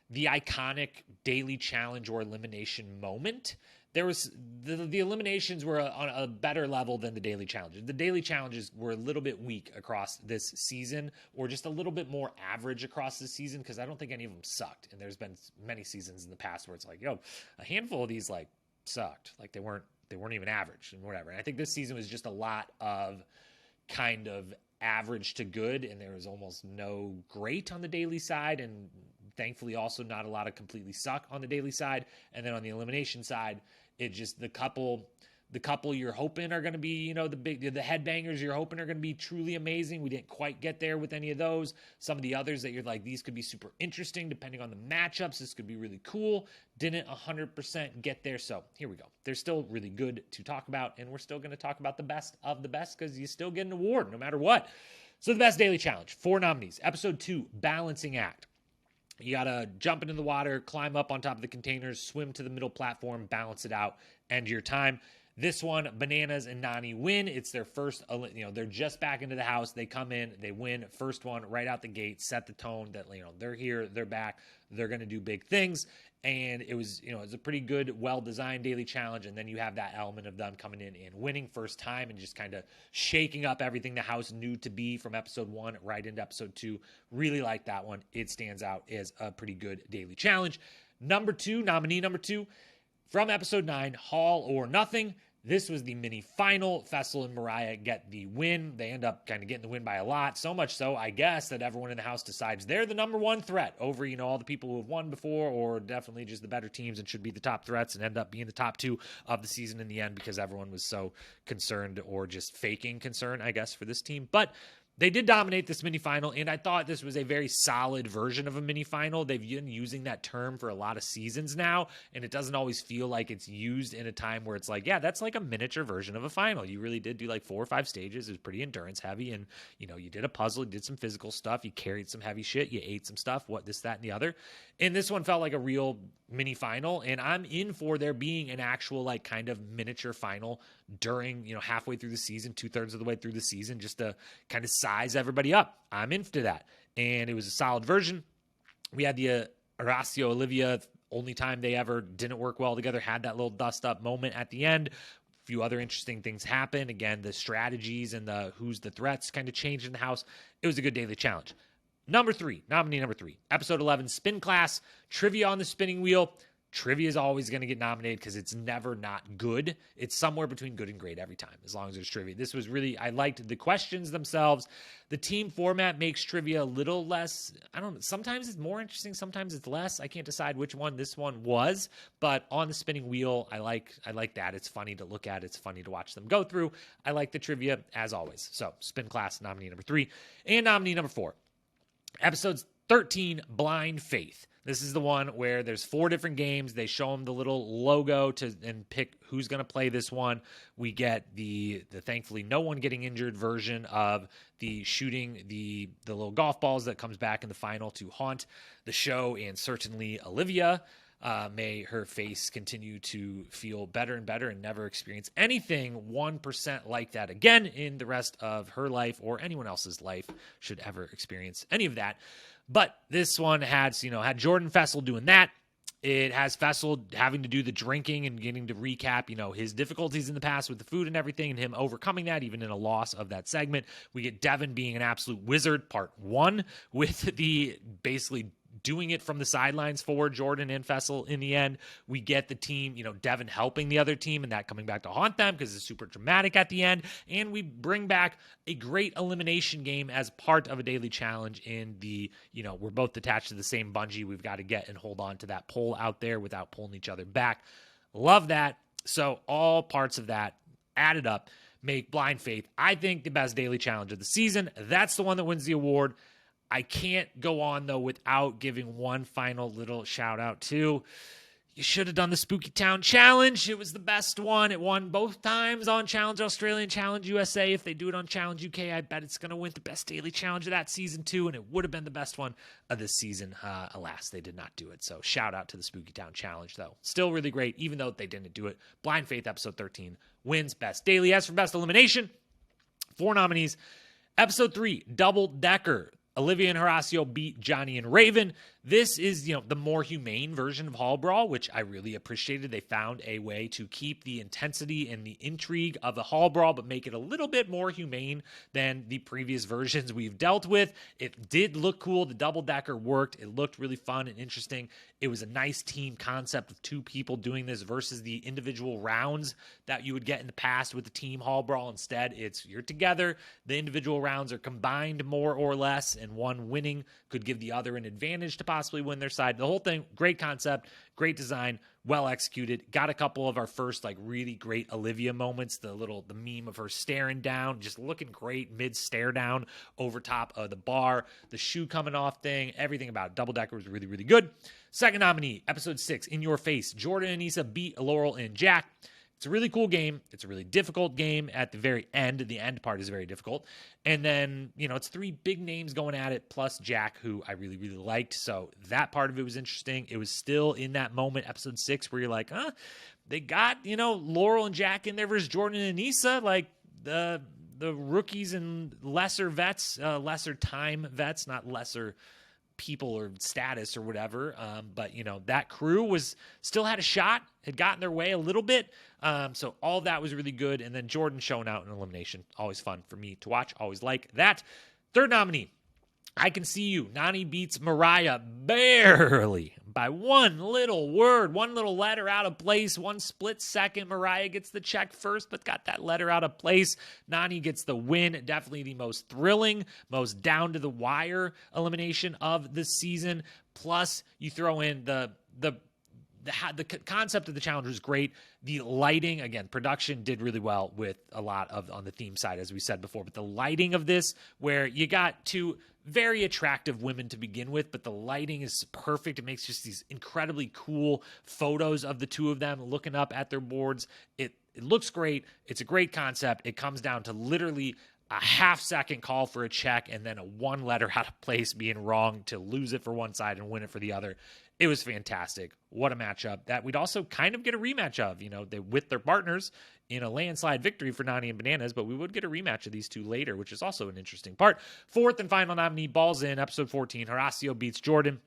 the iconic daily challenge or elimination moment. There was the eliminations were on a better level than the daily challenges. The daily challenges were a little bit weak across this season, or just a little bit more average across this season, because I don't think any of them sucked. And there's been many seasons in the past where it's like, a handful of these like sucked, like they weren't even average and whatever. And I think this season was just a lot of kind of average to good, and there was almost no great on the daily side, and thankfully also not a lot of completely suck on the daily side. And then on the elimination side, it just the couple you're hoping are going to be, the headbangers you're hoping are going to be truly amazing. We didn't quite get there with any of those. Some of the others that you're like, these could be super interesting depending on the matchups. This could be really cool. Didn't 100% get there. So here we go. They're still really good to talk about, and we're still going to talk about the best of the best, because you still get an award no matter what. So the best daily challenge, 4 nominees. Episode 2, Balancing Act. You got to jump into the water, climb up on top of the containers, swim to the middle platform, balance it out, end your time. This one, Bananas and Nani win. It's their first, they're just back into the house. They come in, they win. First one right out the gate, set the tone that, they're here, they're back, they're going to do big things. And it was, it was a pretty good, well-designed daily challenge. And then you have that element of them coming in and winning first time and just kind of shaking up everything the house knew to be from episode 1 right into episode 2. Really like that one. It stands out as a pretty good daily challenge. Nominee number 2, from episode 9, Hall or Nothing. This was the mini final. Fessel and Mariah get the win. They end up kind of getting the win by a lot. So much so, I guess, that everyone in the house decides they're the number one threat over, all the people who have won before, or definitely just the better teams and should be the top threats, and end up being the top 2 of the season in the end because everyone was so concerned, or just faking concern, I guess, for this team. But they did dominate this mini final, and I thought this was a very solid version of a mini final. They've been using that term for a lot of seasons now, and it doesn't always feel like it's used in a time where it's like, yeah, that's like a miniature version of a final. You really did do like 4 or 5 stages. It was pretty endurance heavy, and you did a puzzle, you did some physical stuff, you carried some heavy shit, you ate some stuff, this, that, and the other. And this one felt like a real mini final, and I'm in for there being an actual like kind of miniature final during, halfway through the season, 2/3 of the way through the season, just to kind of size everybody up. I'm into that. And it was a solid version. We had the Horacio Olivia, only time they ever didn't work well together, had that little dust up moment at the end. A few other interesting things happen. Again, the strategies and the who's the threats kind of changed in the house. It was a good daily challenge. Nominee number 3, episode 11, Spin Class, trivia on the spinning wheel. Trivia is always going to get nominated because it's never not good. It's somewhere between good and great every time, as long as there's trivia. This was really, I liked the questions themselves. The team format makes trivia a little less, sometimes it's more interesting, sometimes it's less. I can't decide which one this one was, but on the spinning wheel, I like that. It's funny to look at. It's funny to watch them go through. I like the trivia as always. So Spin Class, nominee number 3. And nominee number 4, episodes 13, Blind Faith. This is the one where there's 4 different games. They show them the little logo and pick who's going to play this one. We get the thankfully no one getting injured version of the shooting the little golf balls that comes back in the final to haunt the show, and certainly Olivia. May her face continue to feel better and better and never experience anything 1% like that again in the rest of her life, or anyone else's life should ever experience any of that. But this one had Jordan Fessel doing that. It has Fessel having to do the drinking and getting to recap, his difficulties in the past with the food and everything, and him overcoming that, even in a loss of that segment. We get Devin being an absolute wizard, part 1, with the basically doing it from the sidelines for Jordan and Fessel in the end. We get the team, Devin helping the other team and that coming back to haunt them because it's super dramatic at the end. And we bring back a great elimination game as part of a daily challenge in the, we're both attached to the same bungee. We've got to get and hold on to that pole out there without pulling each other back. Love that. So all parts of that added up make Blind Faith, I think, the best daily challenge of the season. That's the one that wins the award. I can't go on, though, without giving one final little shout out to, you should have done the Spooky Town Challenge. It was the best one. It won both times on Challenge Australia and Challenge USA. If they do it on Challenge UK, I bet it's going to win the best daily challenge of that season, too, and it would have been the best one of this season. Alas, they did not do it. So shout out to the Spooky Town Challenge, though. Still really great, even though they didn't do it. Blind Faith, episode 13, wins best daily. As for best elimination, 4 nominees. Episode 3, Double Decker. Olivia and Horacio beat Johnny and Raven. This is, the more humane version of Hall Brawl, which I really appreciated. They found a way to keep the intensity and the intrigue of the Hall Brawl, but make it a little bit more humane than the previous versions we've dealt with. It did look cool. The double decker worked. It looked really fun and interesting. It was a nice team concept of 2 people doing this versus the individual rounds that you would get in the past with the team Hall Brawl. Instead, it's you're together. The individual rounds are combined more or less, and one winning could give the other an advantage to possibly win their side. The whole thing, great concept, great design, well executed. Got a couple of our first really great Olivia moments. The meme of her staring down, just looking great mid stare down over top of the bar. The shoe coming off thing, everything about it. Double Decker was really, really good. Second nominee, episode 6, In Your Face. Jordan and Issa beat Laurel and Jack. It's a really cool game. It's a really difficult game at the very end. The end part is very difficult. And then, it's 3 big names going at it, plus Jack, who I really, really liked. So that part of it was interesting. It was still in that moment, episode 6, where you're like, they got, Laurel and Jack in there versus Jordan and Anissa, like the rookies and lesser vets, lesser time vets, not lesser people or status or whatever. But that crew still had a shot, had gotten their way a little bit. So all that was really good. And then Jordan showing out in elimination. Always fun for me to watch. Always like that. Third nominee, I Can See You. Nany beats Mariah barely by one little word, one little letter out of place, one split second. Mariah gets the check first, but got that letter out of place. Nany gets the win. Definitely the most thrilling, most down to the wire elimination of the season. Plus, you throw in the concept of the challenge was great. The lighting, again, production did really well with a lot of on the theme side, as we said before. But the lighting of this, where you got 2 very attractive women to begin with, but the lighting is perfect. It makes just these incredibly cool photos of the 2 of them looking up at their boards. It looks great. It's a great concept. It comes down to literally a half-second call for a check and then a 1 letter out of place being wrong to lose it for one side and win it for the other. It was fantastic. What a matchup that we'd also kind of get a rematch of, they with their partners in a landslide victory for Nany and Bananas, but we would get a rematch of these 2 later, which is also an interesting part. Fourth and final nominee, Balls In, episode 14, Horacio beats Jordan.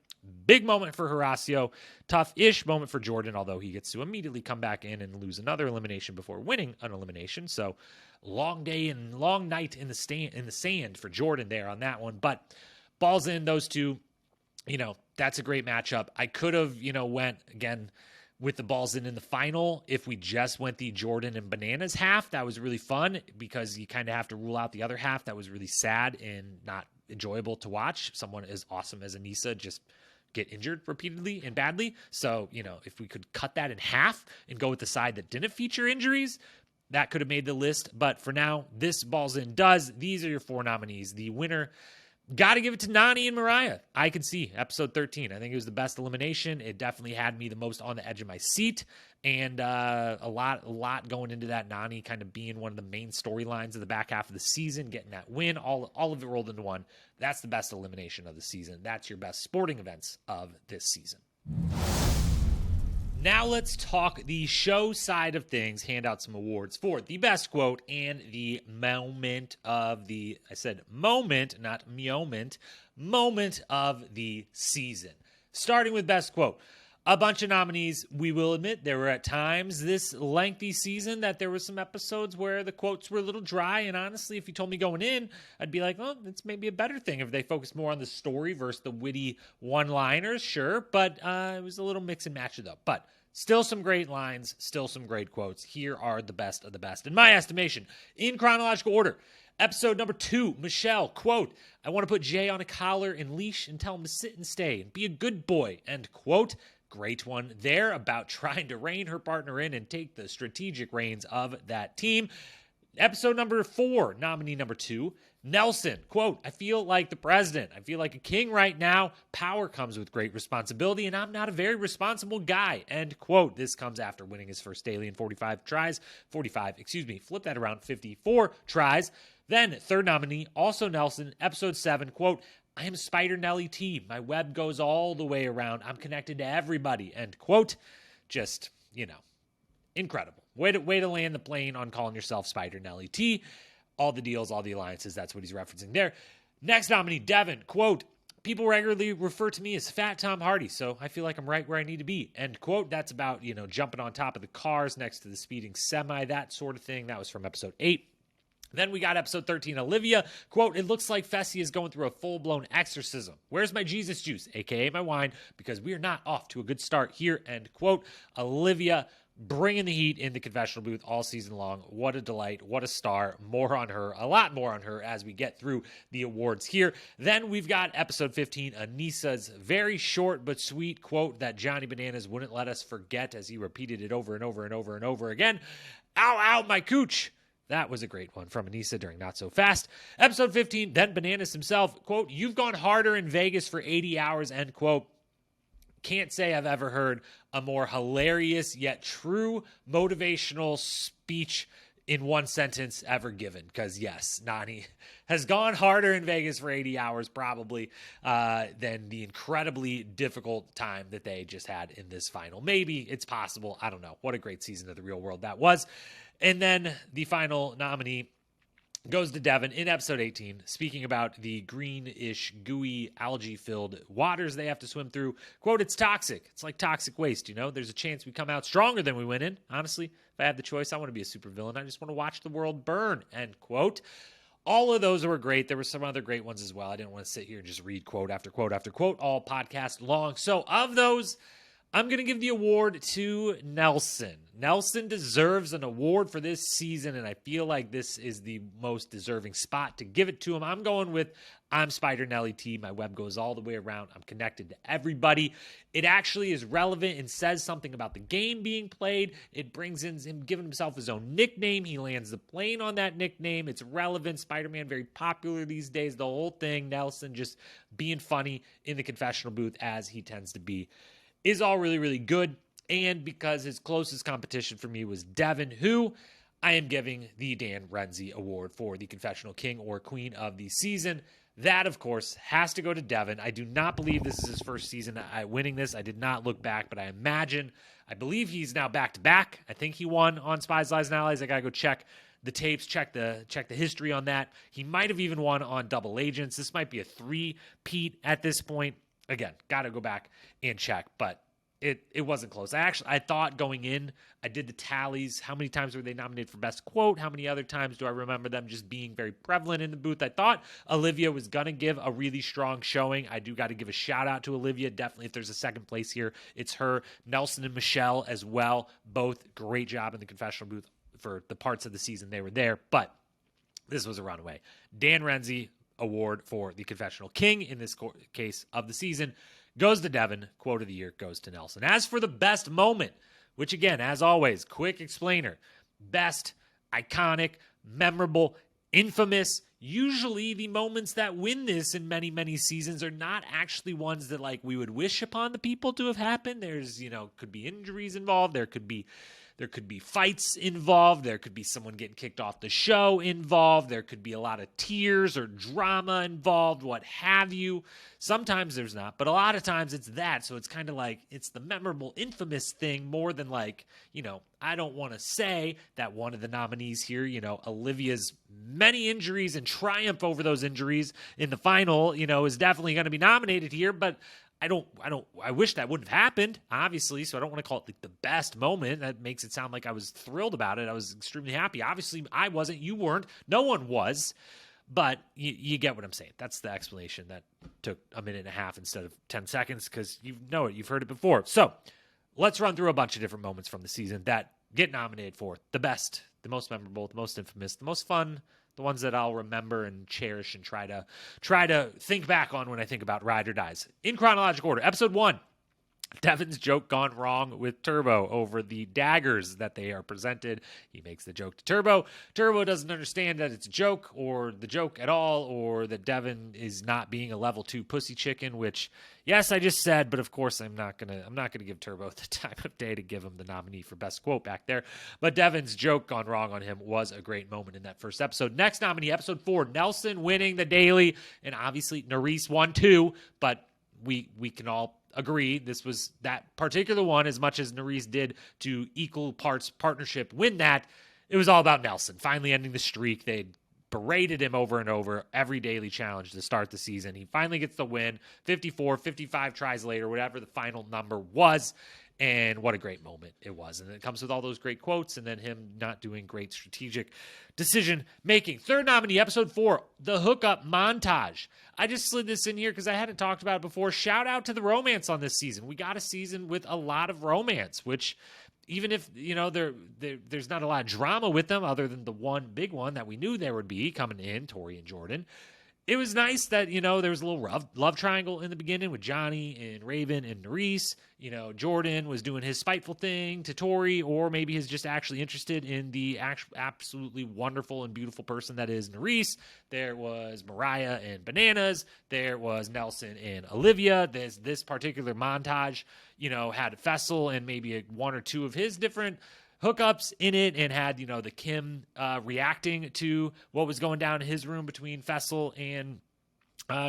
Big moment for Horacio. Tough-ish moment for Jordan, although he gets to immediately come back in and lose another elimination before winning an elimination. So long day and long night in the sand for Jordan there on that one. But Balls In, those 2, that's a great matchup. I could have, went again with the Balls in the final. If we just went the Jordan and Bananas half, that was really fun because you kind of have to rule out the other half. That was really sad and not enjoyable to watch. Someone as awesome as Anissa just get injured repeatedly and badly. So, if we could cut that in half and go with the side that didn't feature injuries, that could have made the list. But for now, this Balls In does. These are your 4 nominees. The winner, got to give it to Nany and Mariah. I Can See, episode 13. I think it was the best elimination. It definitely had me the most on the edge of my seat. And a lot going into that. Nany kind of being one of the main storylines of the back half of the season, getting that win, all of it rolled into one. That's the best elimination of the season. That's your best sporting events of this season. Now let's talk the show side of things, hand out some awards for the best quote and the moment of the, I said moment, not moment of the season. Starting with best quote. A bunch of nominees. We will admit there were at times this lengthy season that there were some episodes where the quotes were a little dry. And honestly, if you told me going in, I'd be like, oh, it's maybe a better thing if they focus more on the story versus the witty one-liners. Sure. But it was a little mix and match though. But still some great lines, still some great quotes. Here are the best of the best. In my estimation, in chronological order, episode number 2, Michelle, quote, I want to put Jay on a collar and leash and tell him to sit and stay and be a good boy, end quote. Great one there about trying to rein her partner in and take the strategic reins of that team. Episode number 4, nominee number 2, Nelson, quote, I feel like the president. I feel like a king right now. Power comes with great responsibility, and I'm not a very responsible guy, end quote. This comes after winning his first daily in 54 tries. Flip that around, 54 tries. Then, third nominee, also Nelson, episode 7, quote, I am Spider Nelly T. My web goes all the way around. I'm connected to everybody, end quote. Just, incredible. Way to land the plane on calling yourself Spider Nelly T. All the deals, all the alliances, that's what he's referencing there. Next nominee, Devin, quote, people regularly refer to me as Fat Tom Hardy, so I feel like I'm right where I need to be, end quote. That's about, jumping on top of the cars next to the speeding semi, that sort of thing. That was from episode 8. Then we got episode 13, Olivia, quote, it looks like Fessy is going through a full-blown exorcism. Where's my Jesus juice, a.k.a. my wine, because we are not off to a good start here, end quote. Olivia bringing the heat in the confessional booth all season long. What a delight. What a star. More on her, a lot more on her as we get through the awards here. Then we've got episode 15, Anissa's very short but sweet quote that Johnny Bananas wouldn't let us forget as he repeated it over and over and over and over again. Ow, ow, my cooch. That was a great one from Anissa during Not So Fast. Episode 15, then Bananas himself, quote, you've gone harder in Vegas for 80 hours, end quote. Can't say I've ever heard a more hilarious yet true motivational speech in one sentence ever given. Because yes, Nany has gone harder in Vegas for 80 hours probably than the incredibly difficult time that they just had in this final. Maybe it's possible. I don't know. What a great season of The Real World that was. And then the final nominee goes to Devin in episode 18, speaking about the greenish, gooey, algae-filled waters they have to swim through. Quote, "It's toxic. It's like toxic waste, you know? There's a chance we come out stronger than we went in. Honestly, if I had the choice, I want to be a supervillain. I just want to watch the world burn," end quote. All of those were great. There were some other great ones as well. I didn't want to sit here and just read quote after quote after quote all podcast long. So of those, I'm going to give the award to Nelson. Nelson deserves an award for this season, and I feel like this is the most deserving spot to give it to him. I'm going with I'm Spider Nelly T. My web goes all the way around. I'm connected to everybody. It actually is relevant and says something about the game being played. It brings in him giving himself his own nickname. He lands the plane on that nickname. It's relevant. Spider-Man very popular these days. The whole thing, Nelson just being funny in the confessional booth as he tends to be, is all really, really good. And because his closest competition for me was Devin, who I am giving the Dan Renzi Award for the Confessional King or Queen of the season. That, of course, has to go to Devin. I do not believe this is his first season winning this. I did not look back, but I believe he's now back-to-back. I think he won on Spies, Lies, and Allies. I got to go check the tapes, check the history on that. He might have even won on Double Agents. This might be a three-peat at this point. Again, got to go back and check, but it wasn't close. I thought going in, I did the tallies. How many times were they nominated for Best Quote? How many other times do I remember them just being very prevalent in the booth? I thought Olivia was going to give a really strong showing. I do got to give a shout out to Olivia. Definitely, if there's a second place here, it's her. Nelson and Michelle as well. Both great job in the confessional booth for the parts of the season they were there, but this was a runaway. Dan Renzi Award for the Confessional King in this case of the season goes to Devin. Quote of the year goes to Nelson. As for the best moment, which again, as always, quick explainer, best, iconic, memorable, infamous, usually the moments that win this in many, many seasons are not actually ones that like we would wish upon the people to have happened. There's, could be injuries involved. There could be fights involved. There could be someone getting kicked off the show involved. There could be a lot of tears or drama involved, what have you. Sometimes there's not, but a lot of times it's that. So it's kind of like it's the memorable, infamous thing more than like, I don't want to say that one of the nominees here, Olivia's many injuries and triumph over those injuries in the final, is definitely going to be nominated here, but I wish that wouldn't have happened, obviously, so I don't want to call it like the best moment. That makes it sound like I was thrilled about it. I was extremely happy. Obviously, I wasn't. You weren't. No one was. But you get what I'm saying. That's the explanation that took a minute and a half instead of 10 seconds because you know it. You've heard it before. So let's run through a bunch of different moments from the season that get nominated for the best, the most memorable, the most infamous, the most fun, the ones that I'll remember and cherish and try to think back on when I think about Ride or Dies. In chronological order, episode 1, Devin's joke gone wrong with Turbo over the daggers that they are presented. He makes the joke to Turbo. Turbo doesn't understand that it's a joke or the joke at all, or that Devin is not being a level 2 pussy chicken, which, yes, I just said, but of course I'm not gonna give Turbo the time of day to give him the nominee for best quote back there. But Devin's joke gone wrong on him was a great moment in that first episode. Next nominee, episode 4, Nelson winning the daily, and obviously Nerys won too, but we can all agree this was that particular one. As much as Nerys did to equal parts partnership win that, it was all about Nelson finally ending the streak. They berated him over and over every daily challenge to start the season. He finally gets the win, 55 tries later, whatever the final number was. And what a great moment it was. And it comes with all those great quotes and then him not doing great strategic decision making. Third nominee, episode 4, the hookup montage. I just slid this in here because I hadn't talked about it before. Shout out to the romance on this season. We got a season with a lot of romance, which even if, there's not a lot of drama with them other than the one big one that we knew there would be coming in, Tori and Jordan. it was nice that, there was a little love triangle in the beginning with Johnny and Raven and Nerys. Jordan was doing his spiteful thing to Tori, or maybe he's just actually interested in the absolutely wonderful and beautiful person that is Nerys. There was Mariah and Bananas. There was Nelson and Olivia. This particular montage, had Fessel and maybe one or two of his different hookups in it, and had, the Kim reacting to what was going down in his room between Fessel and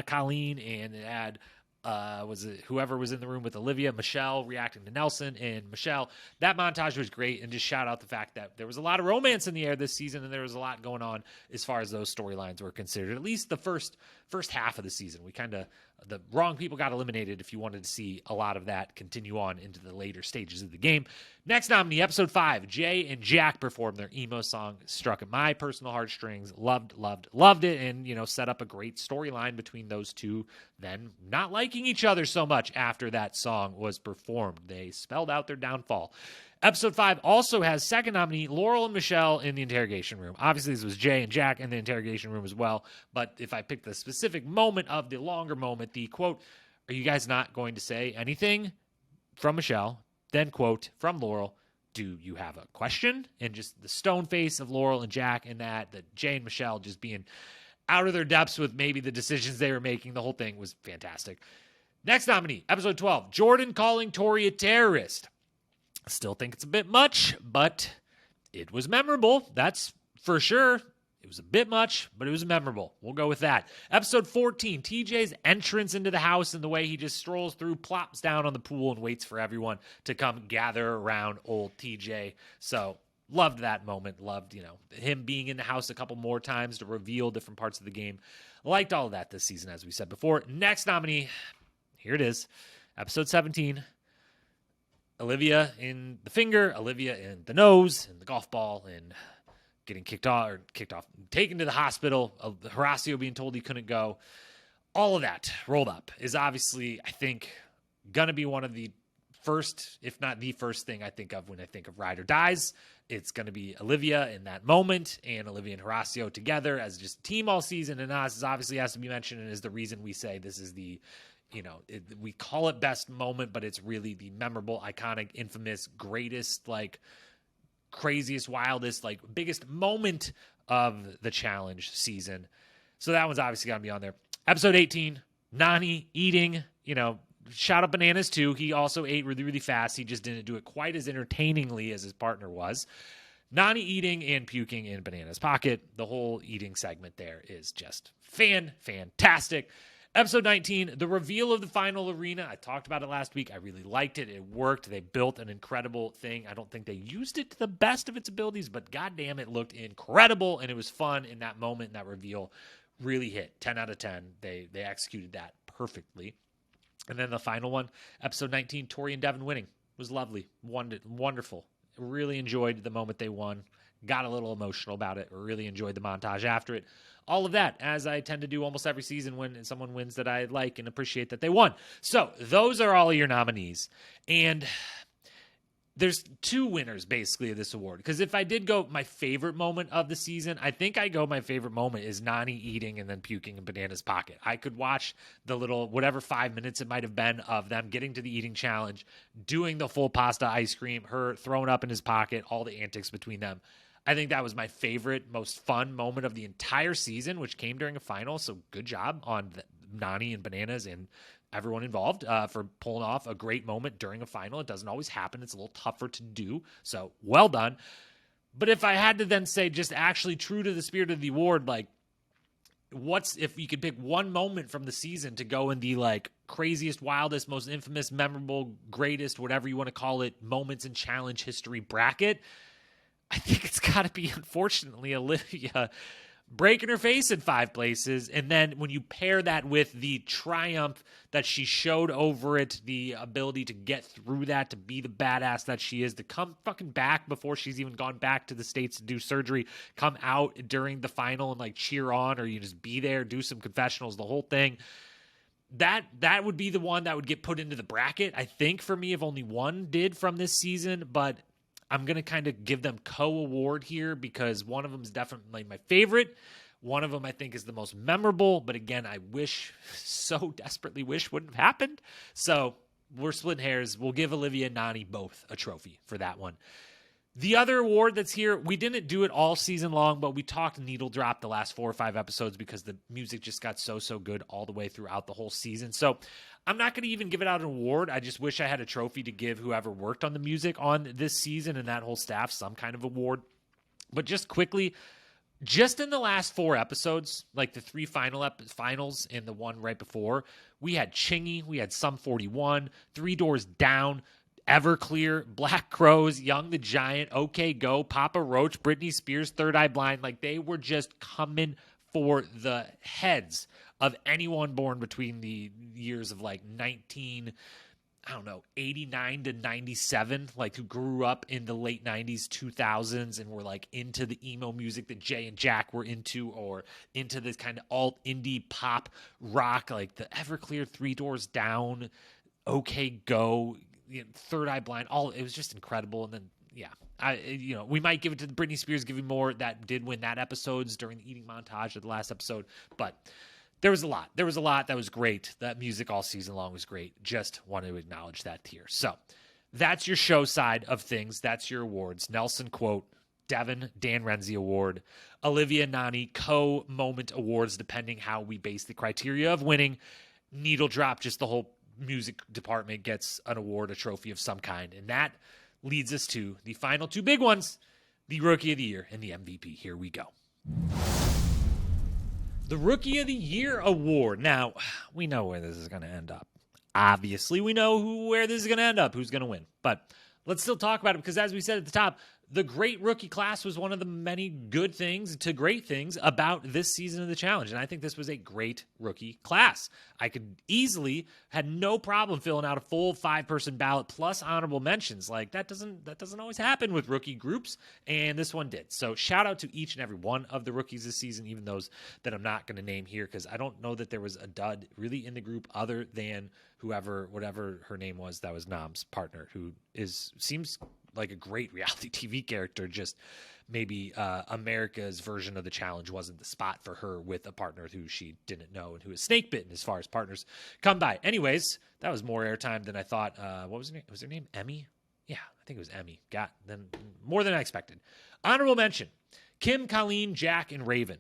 Colleen, and it had was it whoever was in the room with Olivia, Michelle reacting to Nelson and Michelle. That montage was great, and just shout out the fact that there was a lot of romance in the air this season, and there was a lot going on as far as those storylines were considered. At least the first half of the season, the wrong people got eliminated if you wanted to see a lot of that continue on into the later stages of the game. Next nominee, episode 5, Jay and Jack performed their emo song, struck at my personal heartstrings. Loved it, and, set up a great storyline between those two, then not liking each other so much after that song was performed. They spelled out their downfall. Episode 5 also has second nominee Laurel and Michelle in the interrogation room. Obviously, this was Jay and Jack in the interrogation room as well. But if I pick the specific moment of the longer moment, the quote, "Are you guys not going to say anything?" from Michelle, then quote from Laurel, "Do you have a question?" And just the stone face of Laurel and Jack in that Jay and Michelle just being out of their depths with maybe the decisions they were making. The whole thing was fantastic. Next nominee, episode 12, Jordan calling Tori a terrorist. Still think it's a bit much, but it was memorable. That's for sure. It was a bit much, but it was memorable. We'll go with that. Episode 14, TJ's entrance into the house and the way he just strolls through, plops down on the pool, and waits for everyone to come gather around old TJ. So loved that moment. Loved, him being in the house a couple more times to reveal different parts of the game. Liked all of that this season, as we said before. Next nominee, here it is. Episode 17. Olivia in the finger, Olivia in the nose, and the golf ball, and getting kicked off, taken to the hospital, Horacio being told he couldn't go. All of that rolled up is obviously, I think, going to be one of the first, if not the first thing I think of when I think of Ride or Dies. It's going to be Olivia in that moment, and Olivia and Horacio together as just a team all season, and Nas obviously has to be mentioned, and is the reason we say this is the we call it best moment, but it's really the memorable, iconic, infamous, greatest, craziest, wildest, biggest moment of the challenge season. So that one's obviously going to be on there. Episode 18, Nani eating, shout out Bananas too. He also ate really, really fast. He just didn't do it quite as entertainingly as his partner was. Nani eating and puking in Bananas' pocket. The whole eating segment there is just fantastic. Episode 19, the reveal of the final arena. I talked about it last week. I really liked it. It worked. They built an incredible thing. I don't think they used it to the best of its abilities, but goddamn, it looked incredible, and it was fun in that moment. That reveal really hit. 10 out of 10. They executed that perfectly. And then the final one, episode 19, Tori and Devin winning. Was lovely. Wonderful. Really enjoyed the moment they won. Got a little emotional about it. Really enjoyed the montage after it. All of that, as I tend to do almost every season when someone wins that I like and appreciate that they won. So those are all of your nominees. And there's two winners, basically, of this award. Because if I did go my favorite moment of the season, I think my favorite moment is Nani eating and then puking in Bananas' pocket. I could watch the little, whatever 5 minutes it might have been of them getting to the eating challenge, doing the full pasta ice cream, her throwing up in his pocket, all the antics between them. I think that was my favorite, most fun moment of the entire season, which came during a final. So good job on Nani and Bananas and everyone involved for pulling off a great moment during a final. It doesn't always happen. It's a little tougher to do. So well done. But if I had to then say just actually true to the spirit of the award, if you could pick one moment from the season to go in the craziest, wildest, most infamous, memorable, greatest, whatever you want to call it, moments in challenge history bracket, I think it's got to be, unfortunately, Olivia breaking her face in 5 places. And then when you pair that with the triumph that she showed over it, the ability to get through that, to be the badass that she is, to come fucking back before she's even gone back to the States to do surgery, come out during the final and cheer on, or you just be there, do some confessionals, the whole thing. That would be the one that would get put into the bracket, I think, for me, if only one did from this season. But I'm going to kind of give them co-award here because one of them is definitely my favorite. One of them I think is the most memorable, but again, I so desperately wish wouldn't have happened. So we're splitting hairs. We'll give Olivia and Nany both a trophy for that one. The other award that's here, we didn't do it all season long, but we talked needle drop the last 4 or 5 episodes because the music just got so good all the way throughout the whole season. So I'm not going to even give it out an award. I just wish I had a trophy to give whoever worked on the music on this season and that whole staff some kind of award. But just quickly, just in the last 4 episodes, like the 3 finals and the one right before, we had Chingy, we had Sum 41, Three Doors Down, Everclear, Black Crows, Young the Giant, OK Go, Papa Roach, Britney Spears, Third Eye Blind. Like, they were just coming for the heads of anyone born between the years of like 89 to 97, like who grew up in the late 90s, 2000s, and were like into the emo music that Jay and Jack were into, or into this kind of alt indie pop rock, like the Everclear, Three Doors Down, OK Go, Third Eye Blind. It was just incredible. And then, we might give it to the Britney Spears, giving more that did win that episodes during the eating montage of the last episode, but there was a lot. There was a lot that was great. That music all season long was great. Just wanted to acknowledge that here. So that's your show side of things. That's your awards. Nelson quote, Devin, Dan Renzi award, Olivia Nany co-moment awards, depending how we base the criteria of winning. Needle drop, just the whole music department gets an award, a trophy of some kind. And that leads us to the final 2 big ones, the Rookie of the Year and the MVP. Here we go. The Rookie of the Year award. Now, we know where this is going to end up. Obviously, we know where this is going to end up, who's going to win. But let's still talk about it because, as we said at the top, the great rookie class was one of the many good things to great things about this season of the challenge. And I think this was a great rookie class. I could easily, had no problem filling out a full 5-person ballot plus honorable mentions. Like that doesn't always happen with rookie groups. And this one did. So shout out to each and every one of the rookies this season, even those that I'm not going to name here, because I don't know that there was a dud really in the group other than whatever her name was, that was Nam's partner, who seems like a great reality TV character. Just maybe America's version of the challenge wasn't the spot for her with a partner who she didn't know and who is snake bitten as far as partners come by. Anyways, that was more airtime than I thought. What was her name? Was her name Emmy? Yeah, I think it was Emmy. Got them more than I expected. Honorable mention: Kim, Colleen, Jack, and Raven.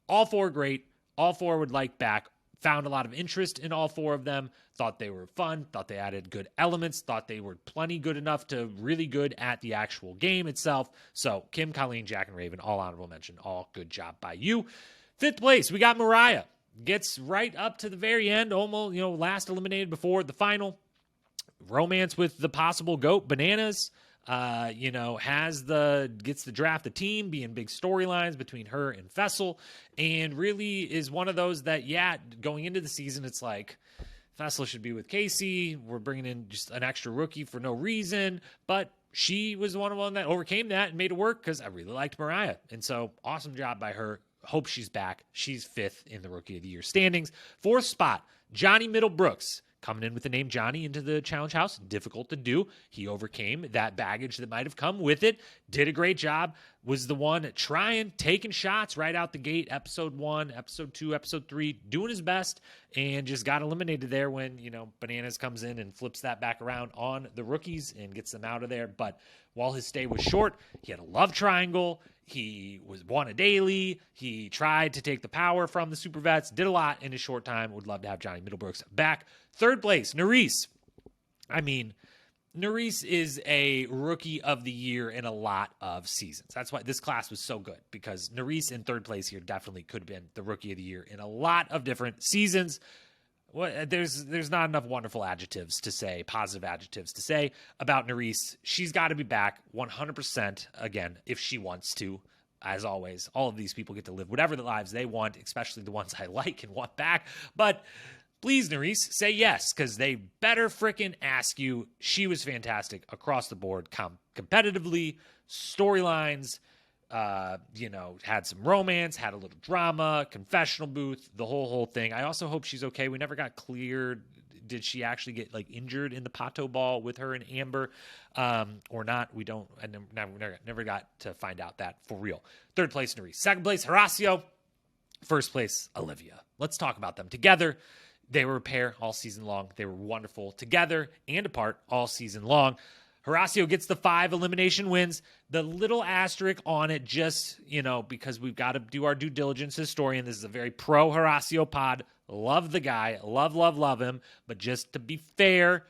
All 4 great. All 4 would like back. Found a lot of interest in all 4 of them. Thought they were fun. Thought they added good elements. Thought they were plenty good enough to really good at the actual game itself. So Kim, Colleen, Jack, and Raven, all honorable mention. All good job by you. 5th place, we got Mariah. Gets right up to the very end. Almost, last eliminated before the final. Romance with the possible GOAT, Bananas. Gets to draft the team, being big storylines between her and Fessel, and really is one of those that, going into the season, it's like Fessel should be with Casey. We're bringing in just an extra rookie for no reason, but she was the one that overcame that and made it work because I really liked Mariah. And so awesome job by her. Hope she's back. She's 5th in the Rookie of the Year standings. 4th spot, Johnny Middlebrooks. Coming in with the name Johnny into the challenge house, difficult to do. He overcame that baggage that might have come with it. Did a great job. Was the one taking shots right out the gate. Episode 1, episode 2, episode 3, doing his best, and just got eliminated there when, Bananas comes in and flips that back around on the rookies and gets them out of there. But while his stay was short, he had a love triangle. He won a daily. He tried to take the power from the super vets. Did a lot in his short time. Would love to have Johnny Middlebrooks back. 3rd place, Nerys. Nerys is a Rookie of the Year in a lot of seasons. That's why this class was so good, because Nerys in 3rd place here definitely could have been the Rookie of the Year in a lot of different seasons. There's not enough wonderful adjectives to say, positive adjectives to say about Nerys. She's got to be back 100%, again, if she wants to. As always, all of these people get to live whatever the lives they want, especially the ones I like and want back. But please, Nerys, say yes, because they better frickin' ask you. She was fantastic across the board, competitively, storylines, had some romance, had a little drama, confessional booth, the whole thing. I also hope she's okay. We never got cleared. Did she actually get injured in the Pato ball with her and Amber or not? We don't. I never got to find out that for real. 3rd place, Nerys. 2nd place, Horacio. First place, Olivia. Let's talk about them together. They were a pair all season long. They were wonderful together and apart all season long. Horacio gets the 5 elimination wins. The little asterisk on it, just, because we've got to do our due diligence historian. This is a very pro Horacio pod. Love the guy. Love him. But just to be fair,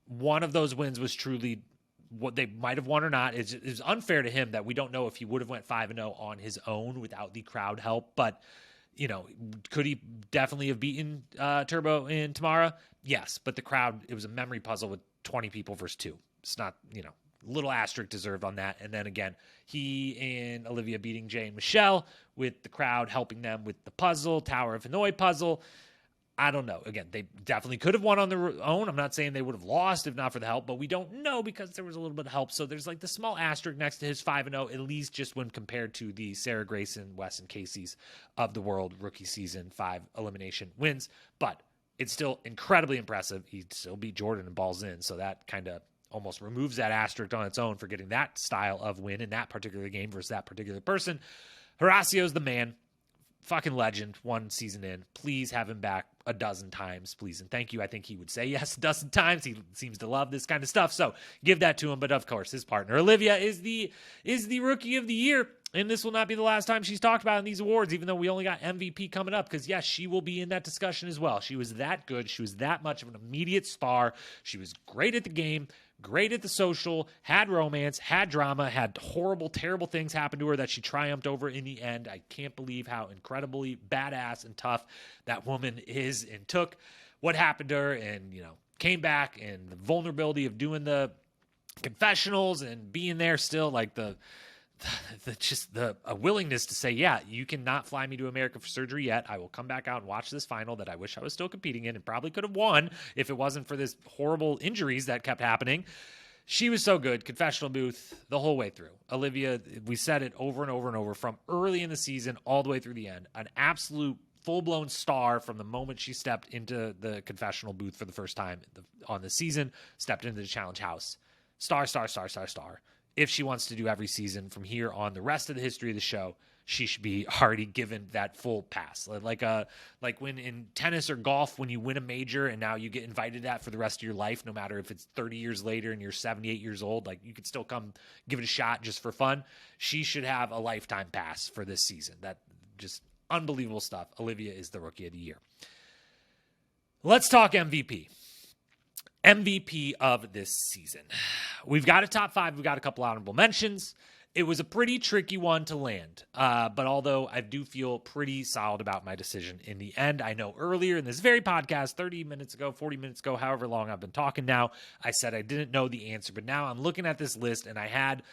one of those wins was truly what they might have won or not. It's unfair to him that we don't know if he would have went 5-0 on his own without the crowd help. But, could he definitely have beaten Turbo and Tamara? Yes. But the crowd, it was a memory puzzle with 20 people versus 2. It's not, little asterisk deserved on that. And then again, he and Olivia beating Jay and Michelle with the crowd helping them with the puzzle, Tower of Hanoi puzzle. I don't know. Again, they definitely could have won on their own. I'm not saying they would have lost if not for the help, but we don't know because there was a little bit of help. So there's like the small asterisk next to his 5-0, at least just when compared to the Sarah Grayson, Wes, and Casey's of the world rookie season 5 elimination wins. But it's still incredibly impressive. He still beat Jordan and balls in. So that kind of almost removes that asterisk on its own for getting that style of win in that particular game versus that particular person. Horacio's the man. Fucking legend, 1 season in. Please have him back a dozen times, please. And thank you. I think he would say yes a dozen times. He seems to love this kind of stuff. So give that to him. But of course, his partner, Olivia, is the rookie of the year. And this will not be the last time she's talked about in these awards, even though we only got MVP coming up. Because, yes, she will be in that discussion as well. She was that good. She was that much of an immediate star. She was great at the game, great at the social, had romance, had drama, had horrible, terrible things happen to her that she triumphed over in the end. I can't believe how incredibly badass and tough that woman is and took what happened to her and, came back, and the vulnerability of doing the confessionals and being there still, like a willingness to say, yeah, you cannot fly me to America for surgery yet. I will come back out and watch this final that I wish I was still competing in and probably could have won if it wasn't for this horrible injuries that kept happening. She was so good. Confessional booth the whole way through. Olivia, we said it over and over and over from early in the season all the way through the end. An absolute full-blown star from the moment she stepped into the confessional booth for the first time on the season, stepped into the challenge house. Star. If she wants to do every season from here on the rest of the history of the show, she should be already given that full pass. Like when in tennis or golf, when you win a major and now you get invited to that for the rest of your life, no matter if it's 30 years later and you're 78 years old, like you could still come give it a shot just for fun. She should have a lifetime pass for this season. That just unbelievable stuff. Olivia is the rookie of the year. Let's talk MVP. MVP of this season. We've got a top 5. We've got a couple honorable mentions. It was a pretty tricky one to land, but although I do feel pretty solid about my decision in the end, I know earlier in this very podcast, 30 minutes ago, 40 minutes ago, however long I've been talking now, I said I didn't know the answer, but now I'm looking at this list and I had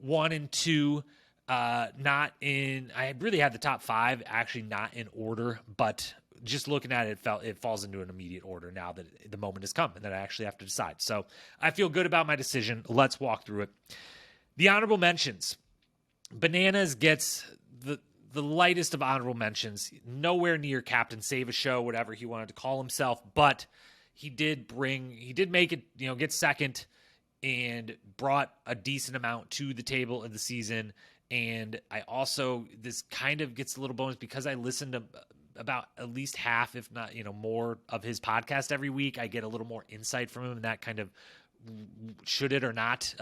1 and 2 not in, I really had the top 5 actually not in order, but just looking at it, it falls into an immediate order now that the moment has come and that I actually have to decide. So I feel good about my decision. Let's walk through it. The honorable mentions. Bananas gets the lightest of honorable mentions. Nowhere near Captain Save a Show, whatever he wanted to call himself, but he did make it, get second and brought a decent amount to the table of the season. And I also, this kind of gets a little bonus because I listened to about at least half, if not, more of his podcast every week. I get a little more insight from him, and that kind of, should it or not,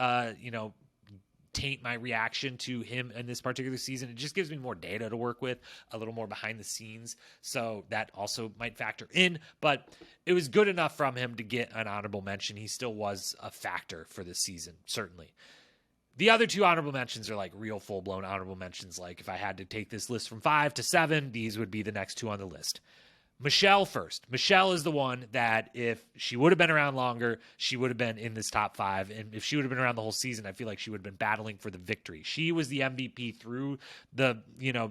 taint my reaction to him in this particular season. It just gives me more data to work with, a little more behind the scenes. So that also might factor in, but it was good enough from him to get an honorable mention. He still was a factor for this season, certainly. The other 2 honorable mentions are like real full-blown honorable mentions. Like if I had to take this list from 5 to 7, these would be the next 2 on the list. Michelle first. Michelle is the one that if she would have been around longer, she would have been in this top 5. And if she would have been around the whole season, I feel like she would have been battling for the victory. She was the MVP through the,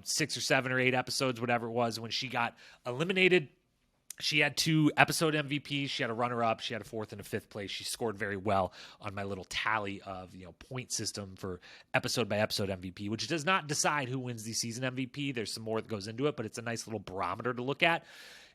6 or 7 or 8 episodes, whatever it was, when she got eliminated. She had 2 episode MVPs. She had a runner-up. She had a 4th and a 5th place. She scored very well on my little tally of, point system for episode-by-episode MVP, which does not decide who wins the season MVP. There's some more that goes into it, but it's a nice little barometer to look at.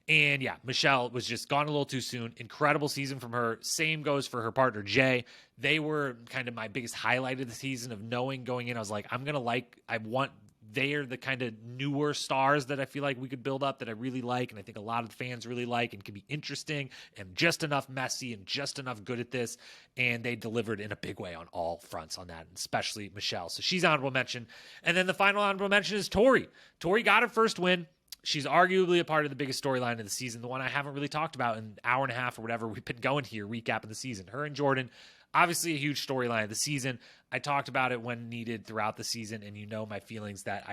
And, yeah, Michelle was just gone a little too soon. Incredible season from her. Same goes for her partner, Jay. They were kind of my biggest highlight of the season of knowing going in. I was like, I want they're the kind of newer stars that I feel like we could build up that I really like, and I think a lot of the fans really like and can be interesting and just enough messy and just enough good at this. And they delivered in a big way on all fronts on that, especially Michelle. So she's honorable mention. And then the final honorable mention is Tori. Tori got her first win. She's arguably a part of the biggest storyline of the season, the one I haven't really talked about in an hour and a half or whatever we've been going here, recapping the season. Her and Jordan, obviously a huge storyline of the season. I talked about it when needed throughout the season, and you know my feelings that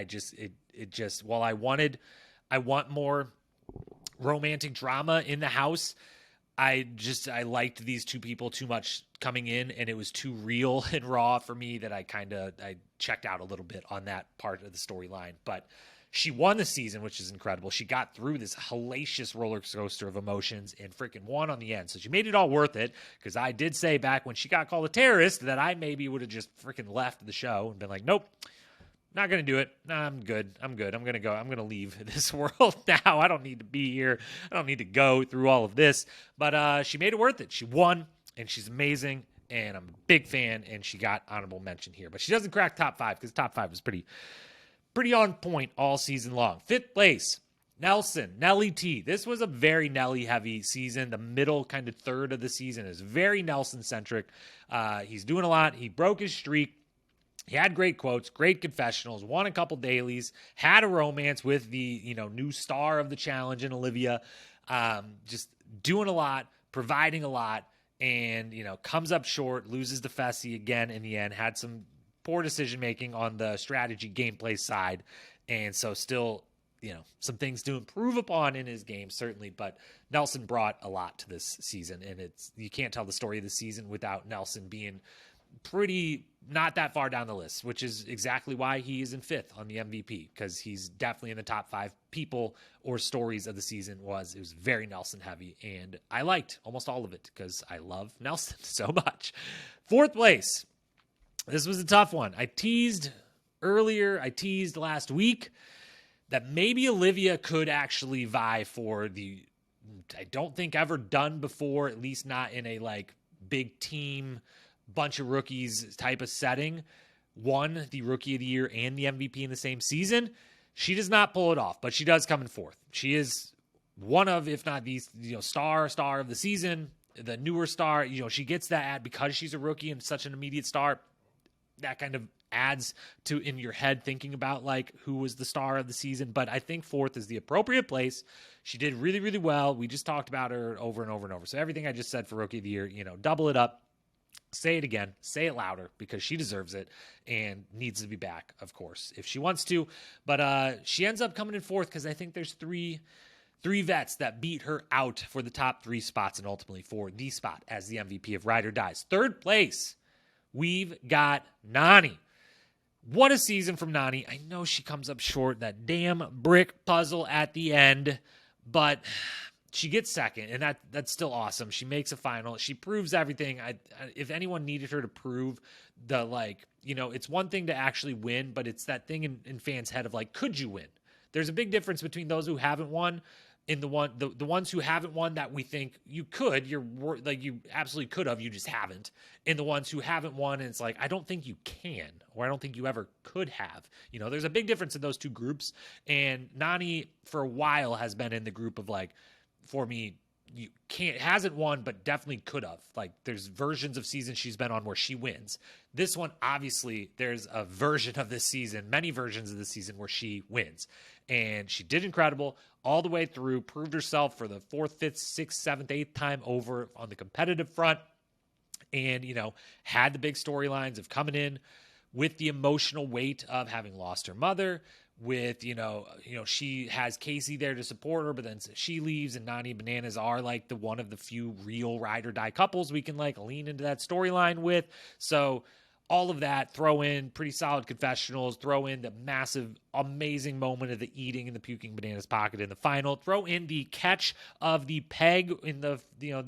while I want more romantic drama in the house, I liked these two people too much coming in, and it was too real and raw for me that I checked out a little bit on that part of the storyline. But she won the season, which is incredible. She got through this hellacious roller coaster of emotions and freaking won on the end. So she made it all worth it, because I did say back when she got called a terrorist that I maybe would have just freaking left the show and been like, nope, not going to do it. Nah, I'm good. I'm going to go. I'm going to leave this world now. I don't need to be here. I don't need to go through all of this. But she made it worth it. She won, and she's amazing, and I'm a big fan, and she got honorable mention here. But she doesn't crack top 5, because top 5 was pretty on point all season long. 5th place, Nelly T. This was a very Nelly heavy season. The middle kind of third of the season is very Nelson centric. He's doing a lot. He broke his streak. He had great quotes, great confessionals, won a couple dailies, had a romance with the new star of the challenge in Olivia. Just doing a lot, providing a lot, and comes up short, loses to Fessy again in the end. Had some poor decision-making on the strategy gameplay side. And so still, some things to improve upon in his game, certainly. But Nelson brought a lot to this season. And you can't tell the story of the season without Nelson being pretty not that far down the list, which is exactly why he is in 5th on the MVP, because he's definitely in the top 5 people or stories of the season. It was very Nelson heavy. And I liked almost all of it because I love Nelson so much. 4th place. This was a tough one. I teased last week that maybe Olivia could actually vie for I don't think ever done before, at least not in a big team, bunch of rookies type of setting, won the Rookie of the Year and the MVP in the same season. She does not pull it off, but she does come in 4th. She is one of, if not the star of the season, the newer star. She gets that because she's a rookie and such an immediate star. That kind of adds to in your head thinking about who was the star of the season. But I think 4th is the appropriate place. She did really, really well. We just talked about her over and over and over. So everything I just said for Rookie of the Year, double it up, say it again, say it louder, because she deserves it and needs to be back, of course, if she wants to. But she ends up coming in 4th because I think there's three vets that beat her out for the top 3 spots and ultimately for the spot as the MVP of Ride or Dies. 3rd place, we've got Nany. What a season from Nany. I know she comes up short, that damn brick puzzle at the end, but she gets 2nd, and that's still awesome. She makes a final. She proves everything. If anyone needed her to prove it's one thing to actually win, but it's that thing in fans' head of could you win? There's a big difference between those who haven't won and the ones who haven't won that we think you could, you absolutely could have, you just haven't. And the ones who haven't won, and it's I don't think you can, or I don't think you ever could have. There's a big difference in those two groups. And Nany for a while has been in the group of for me, you hasn't won, but definitely could have. There's versions of seasons she's been on where she wins. This one, obviously, there's a version of this season, many versions of this season where she wins. And she did incredible all the way through, proved herself for the 4th, 5th, 6th, 7th, 8th time over on the competitive front. And, had the big storylines of coming in with the emotional weight of having lost her mother, with, she has Casey there to support her, but then she leaves, and Nany and Bananas are the one of the few real ride or die couples we can lean into that storyline with. So all of that, throw in pretty solid confessionals, throw in the massive, amazing moment of the eating and the puking Bananas pocket in the final, throw in the catch of the peg in the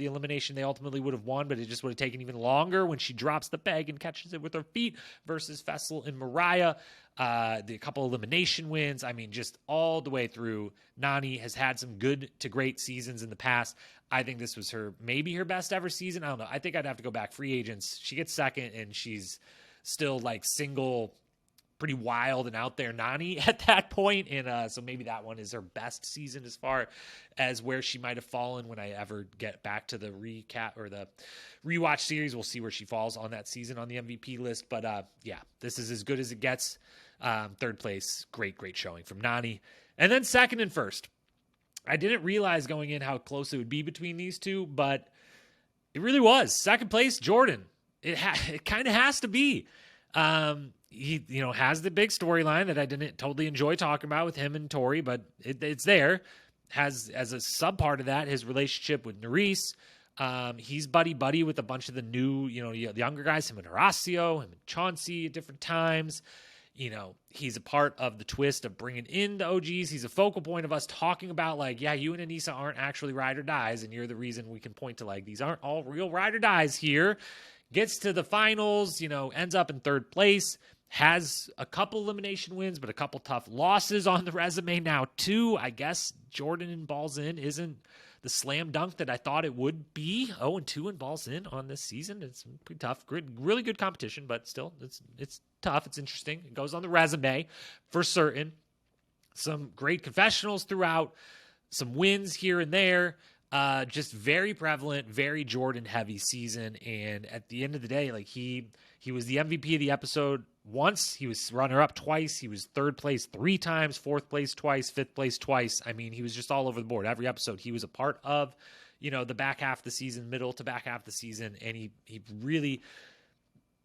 elimination. They ultimately would have won, but it just would have taken even longer when she drops the peg and catches it with her feet versus Fessel and Mariah. The couple elimination wins. I mean, just all the way through. Nany has had some good to great seasons in the past. I think this was maybe her best ever season. I don't know. I think I'd have to go back. Free agents. She gets 2nd, and she's still single pretty wild and out there Nani at that point. And so maybe that one is her best season as far as where she might have fallen when I ever get back to the recap or the rewatch series. We'll see where she falls on that season on the MVP list. But yeah, this is as good as it gets. Third place, great showing from Nani. And then second and first. I didn't realize going in how close it would be between these two, but it really was. Second place, Jordan. It kind of has to be. He, has the big storyline that I didn't totally enjoy talking about with him and Tori, but it's there. Has as a sub part of that his relationship with Nerys. He's buddy with a bunch of the new, the younger guys, him and Horacio, him and Chauncey at different times. He's a part of the twist of bringing in the OGs. He's a focal point of us talking about you and Anissa aren't actually ride or dies, and you're the reason we can point to these aren't all real ride or dies here. Gets to the finals, ends up in third place, has a couple elimination wins, but a couple tough losses on the resume now too. I guess Jordan in Balls In isn't the slam dunk that I thought it would be. 0-2 in Balls In on this season. It's pretty tough. Really good competition, but still, it's tough. It's interesting. It goes on the resume for certain. Some great confessionals throughout. Some wins here and there. Just very prevalent, very Jordan-heavy season. And at the end of the day, he was the MVP of the episode once. He was runner-up twice. He was third place 3 times, fourth place twice, fifth place twice. I mean, he was just all over the board. Every episode, he was a part of, the back half of the season, middle to back half of the season. And he really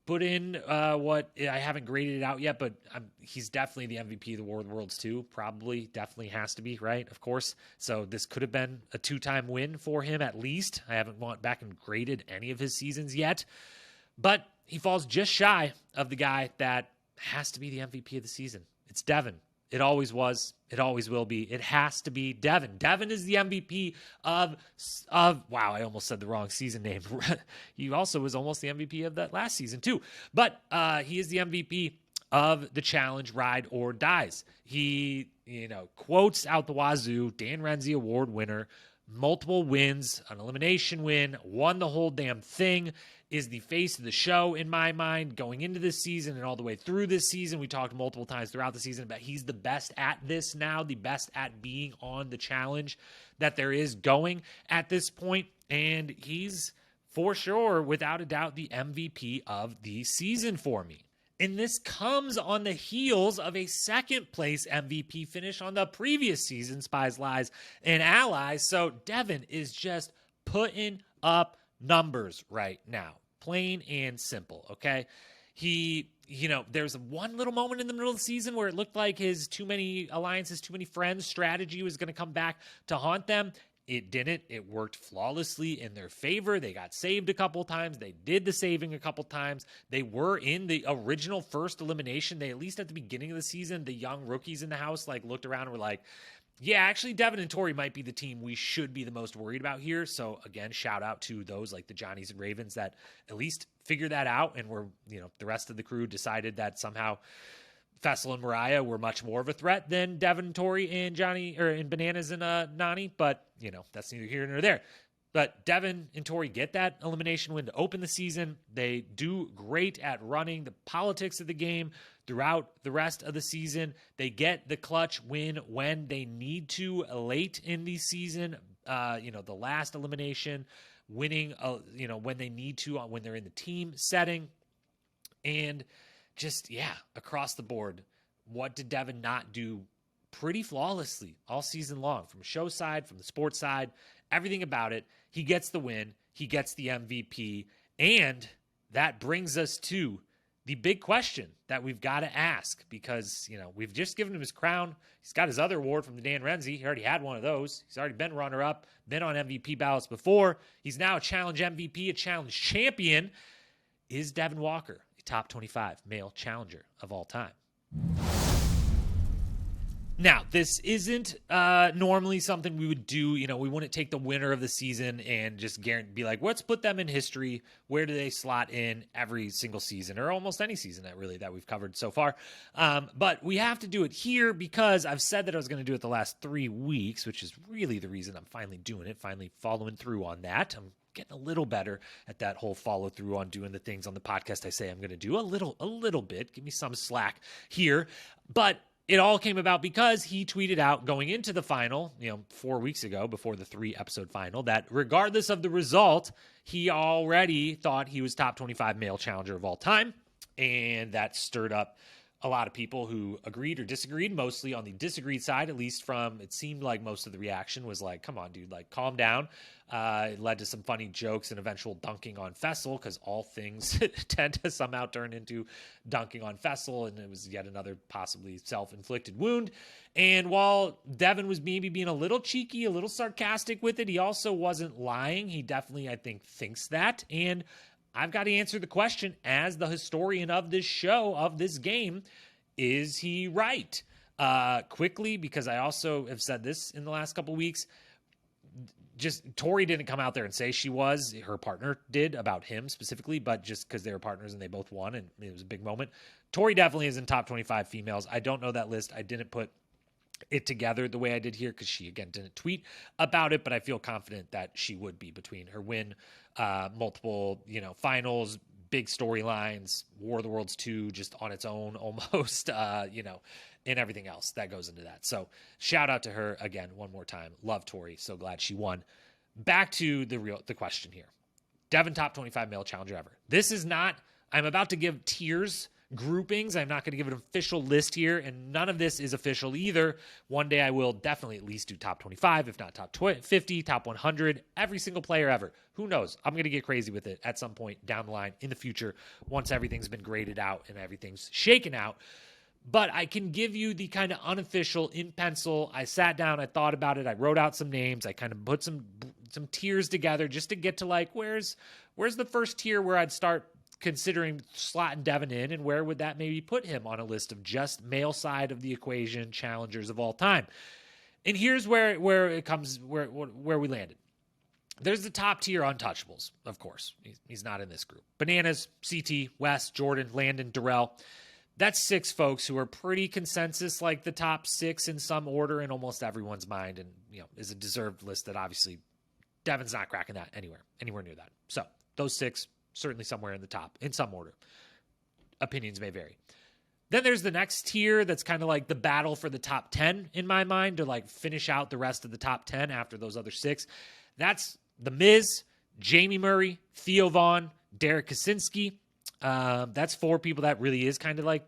put in what I haven't graded it out yet, but he's definitely the MVP of the Worlds 2. Probably, definitely has to be, right? Of course. So this could have been a 2-time win for him at least. I haven't gone back and graded any of his seasons yet, but he falls just shy of the guy that has to be the MVP of the season. It's Devin. It always was. It always will be. It has to be Devin. Devin is the MVP of wow, I almost said the wrong season name. He also was almost the MVP of that last season too. But he is the MVP of the challenge Ride or Dies. He, quotes out the wazoo, Dan Renzi award winner, multiple wins, an elimination win, won the whole damn thing, is the face of the show in my mind going into this season and all the way through this season. We talked multiple times throughout the season about he's the best at this now, the best at being on the challenge that there is going at this point. And he's for sure, without a doubt, the MVP of the season for me. And this comes on the heels of a second place MVP finish on the previous season, Spies, Lies, and Allies. So Devin is just putting up numbers right now. Plain and simple, okay? He, there's one little moment in the middle of the season where it looked like his too many alliances, too many friends strategy was going to come back to haunt them. It didn't. It worked flawlessly in their favor. They got saved a couple times. They did the saving a couple times. They were in the original first elimination. They, at least at the beginning of the season, the young rookies in the house looked around and were like, yeah, actually, Devin and Tori might be the team we should be the most worried about here. So, again, shout out to those like the Johnnies and Ravens that at least figured that out and were, the rest of the crew decided that somehow Fessel and Mariah were much more of a threat than Devin, Tori, and Johnny, or in Bananas and Nani. But, that's neither here nor there. But Devin and Tori get that elimination win to open the season. They do great at running the politics of the game throughout the rest of the season. They get the clutch win when they need to late in the season. The last elimination, winning, when they need to, when they're in the team setting. And just, across the board, what did Devin not do pretty flawlessly all season long? From a show side, from the sports side, everything about it. He gets the win. He gets the MVP. And that brings us to the big question that we've got to ask because, we've just given him his crown. He's got his other award from the Dan Renzi. He already had one of those. He's already been runner-up, been on MVP ballots before. He's now a challenge MVP, a challenge champion. Is Devin Walker a top 25 male challenger of all time? Now, this isn't normally something we would do. We wouldn't take the winner of the season and just be like, let's put them in history. Where do they slot in every single season or almost any season that we've covered so far? But we have to do it here because I've said that I was going to do it the last 3 weeks, which is really the reason I'm finally doing it, finally following through on that. I'm getting a little better at that whole follow through on doing the things on the podcast I say I'm going to do a little bit. Give me some slack here. But it all came about because he tweeted out going into the final, 4 weeks ago before the 3-episode final, that regardless of the result, he already thought he was top 25 male challenger of all time. And that stirred up a lot of people who agreed or disagreed, mostly on the disagreed side, at least from, it seemed like most of the reaction was like, come on, dude, like calm down. It led to some funny jokes and eventual dunking on Fessel, because all things tend to somehow turn into dunking on Fessel, and it was yet another possibly self-inflicted wound. And while Devin was maybe being a little cheeky, a little sarcastic with it, he also wasn't lying. He definitely, I think, thinks that. And I've got to answer the question as the historian of this show, of this game, is he right? Quickly, because I also have said this in the last couple of weeks, just Tori didn't come out there and say she was. Her partner did about him specifically, but just because they were partners and they both won and it was a big moment. Tori definitely is in top 25 females. I don't know that list. I didn't put it together the way I did here because she, again, didn't tweet about it, but I feel confident that she would be between her win, multiple, finals, big storylines, War of the Worlds 2 just on its own almost, and everything else that goes into that. So shout out to her again, one more time. Love Tori. So glad she won. Back to the question here. Devin, top 25 male challenger ever. This is not, I'm about to give tiers, groupings. I'm not going to give an official list here, and none of this is official either. One day I will definitely at least do top 25, if not top 50, top 100, every single player ever. Who knows? I'm going to get crazy with it at some point down the line in the future once everything's been graded out and everything's shaken out. But I can give you the kind of unofficial in pencil. I sat down, I thought about it, I wrote out some names, I kind of put some tiers together just to get to like, where's the first tier where I'd start considering slotting Devin in, and where would that maybe put him on a list of just male side of the equation challengers of all time. And here's where it comes, where we landed. There's the top tier untouchables, of course. He's not in this group. Bananas, CT, West, Jordan, Landon, Darrell. That's 6 folks who are pretty consensus, like the top 6 in some order in almost everyone's mind, and is a deserved list that obviously Devin's not cracking that anywhere near that. So those 6, certainly somewhere in the top, in some order. Opinions may vary. Then there's the next tier that's kind of like the battle for the top 10 in my mind, to like finish out the rest of the top 10 after those other 6. That's The Miz, Jamie Murray, Theo Vaughn, Derek Kaczynski. That's 4 people that really is kind of like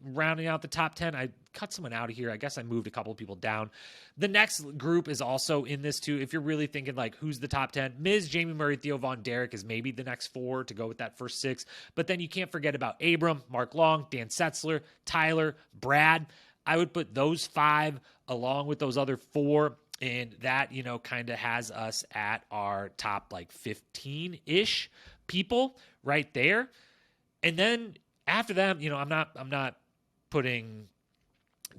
rounding out the top 10. I cut someone out of here. I guess I moved a couple of people down. The next group is also in this too. If you're really thinking like who's the top 10, Miz, Jamie Murray, Theo Vaughn, Derek is maybe the next 4 to go with that first 6. But then you can't forget about Abram, Mark Long, Dan Setzler, Tyler, Brad. I would put those 5 along with those other 4. And that, kind of has us at our top like 15-ish people right there. And then after them, I'm not putting,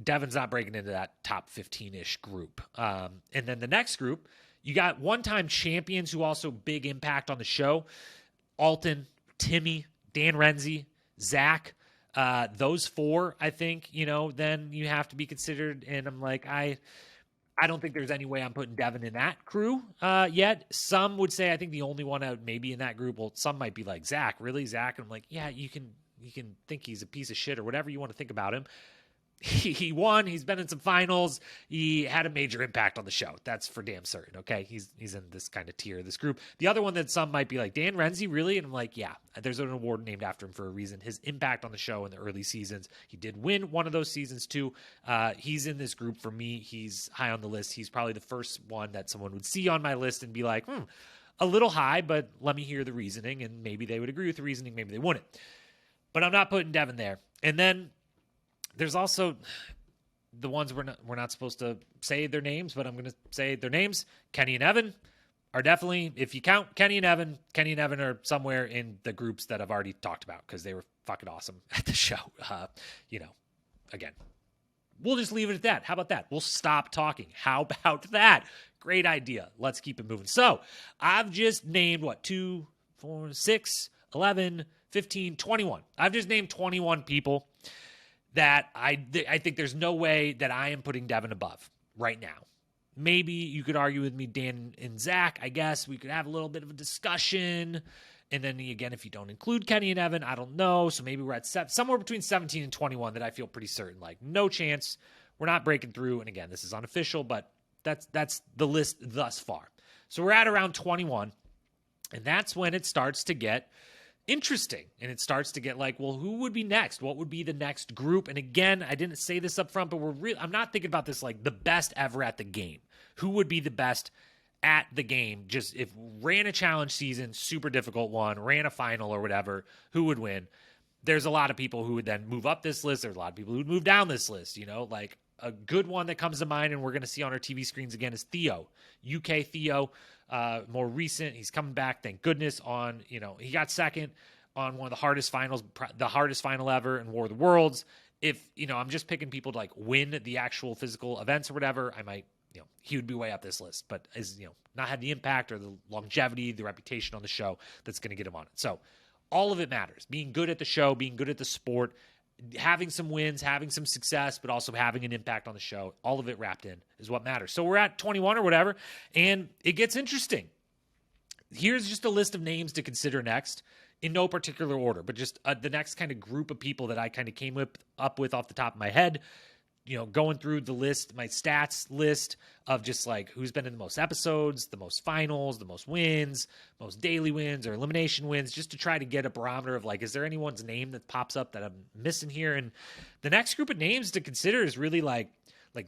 Devin's not breaking into that top 15-ish group. And then the next group, you got one-time champions who also big impact on the show. Alton, Timmy, Dan Renzi, Zach. Those 4, I think, then you have to be considered. And I'm like, I don't think there's any way I'm putting Devin in that crew yet. Some would say I think the only one out maybe in that group, well, some might be like, Zach, really, Zach? And I'm like, yeah, you can think he's a piece of shit or whatever you want to think about him. He won. He's been in some finals. He had a major impact on the show. That's for damn certain. Okay, he's in this kind of tier, this group. The other one that some might be like, Dan Renzi, really? And I'm like, yeah, there's an award named after him for a reason. His impact on the show in the early seasons. He did win one of those seasons too. He's in this group for me. He's high on the list. He's probably the first one that someone would see on my list and be like, a little high, but let me hear the reasoning. And maybe they would agree with the reasoning. Maybe they wouldn't. But I'm not putting Devin there. And then there's also the ones we're not supposed to say their names, but I'm going to say their names. Kenny and Evan are definitely, if you count Kenny and Evan are somewhere in the groups that I've already talked about because they were fucking awesome at the show. Again, we'll just leave it at that. How about that? We'll stop talking. How about that? Great idea. Let's keep it moving. So I've just named 2, 4, 6, 11, 15, 21. I've just named 21 people that I think there's no way that I am putting Devin above right now. maybe you could argue with me, Dan and Zach. I guess we could have a little bit of a discussion. And then again, if you don't include Kenny and Evan, I don't know. So maybe we're at somewhere between 17 and 21 that I feel pretty certain. Like, no chance. We're not breaking through. And again, this is unofficial, but that's the list thus far. So we're at around 21. And that's when it starts to get interesting. And it starts to get like, well, who would be next? What would be the next group? And again, I didn't say this up front, but I'm not thinking about this like the best ever at the game. Who would be the best at the game? Just if ran a challenge season, super difficult one, ran a final or whatever, who would win? There's a lot of people who would then move up this list. There's a lot of people who would move down this list, like a good one that comes to mind and we're going to see on our TV screens again is Theo. UK Theo, more recent. He's coming back, thank goodness, on, he got second on one of the hardest finals, the hardest final ever in War of the Worlds. If, I'm just picking people to like win the actual physical events or whatever, I might, he would be way up this list, but is, not had the impact or the longevity, the reputation on the show that's going to get him on it. So all of it matters. Being good at the show, being good at the sport, having some wins, having some success, but also having an impact on the show. All of it wrapped in is what matters. So we're at 21 or whatever, and it gets interesting. Here's just a list of names to consider next in no particular order, but just the next kind of group of people that I kind of came up with off the top of my head. Going through the list, my stats list of just like who's been in the most episodes, the most finals, the most wins, most daily wins or elimination wins, just to try to get a barometer of like, is there anyone's name that pops up that I'm missing here? And the next group of names to consider is really like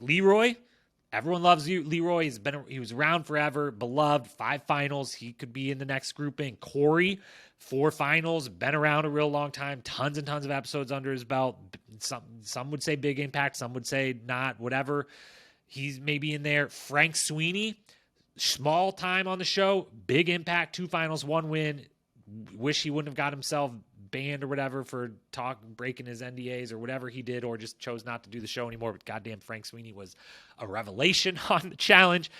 Leroy. Everyone loves you. Leroy he was around forever, beloved, 5 finals. He could be in the next grouping. Corey, 4 finals, been around a real long time, tons and tons of episodes under his belt. Some would say big impact, some would say not, whatever. He's maybe in there. Frank Sweeney, small time on the show, big impact, 2 finals, 1 win. Wish he wouldn't have got himself banned or whatever for breaking his NDAs or whatever he did, or just chose not to do the show anymore. But goddamn, Frank Sweeney was a revelation on the challenge.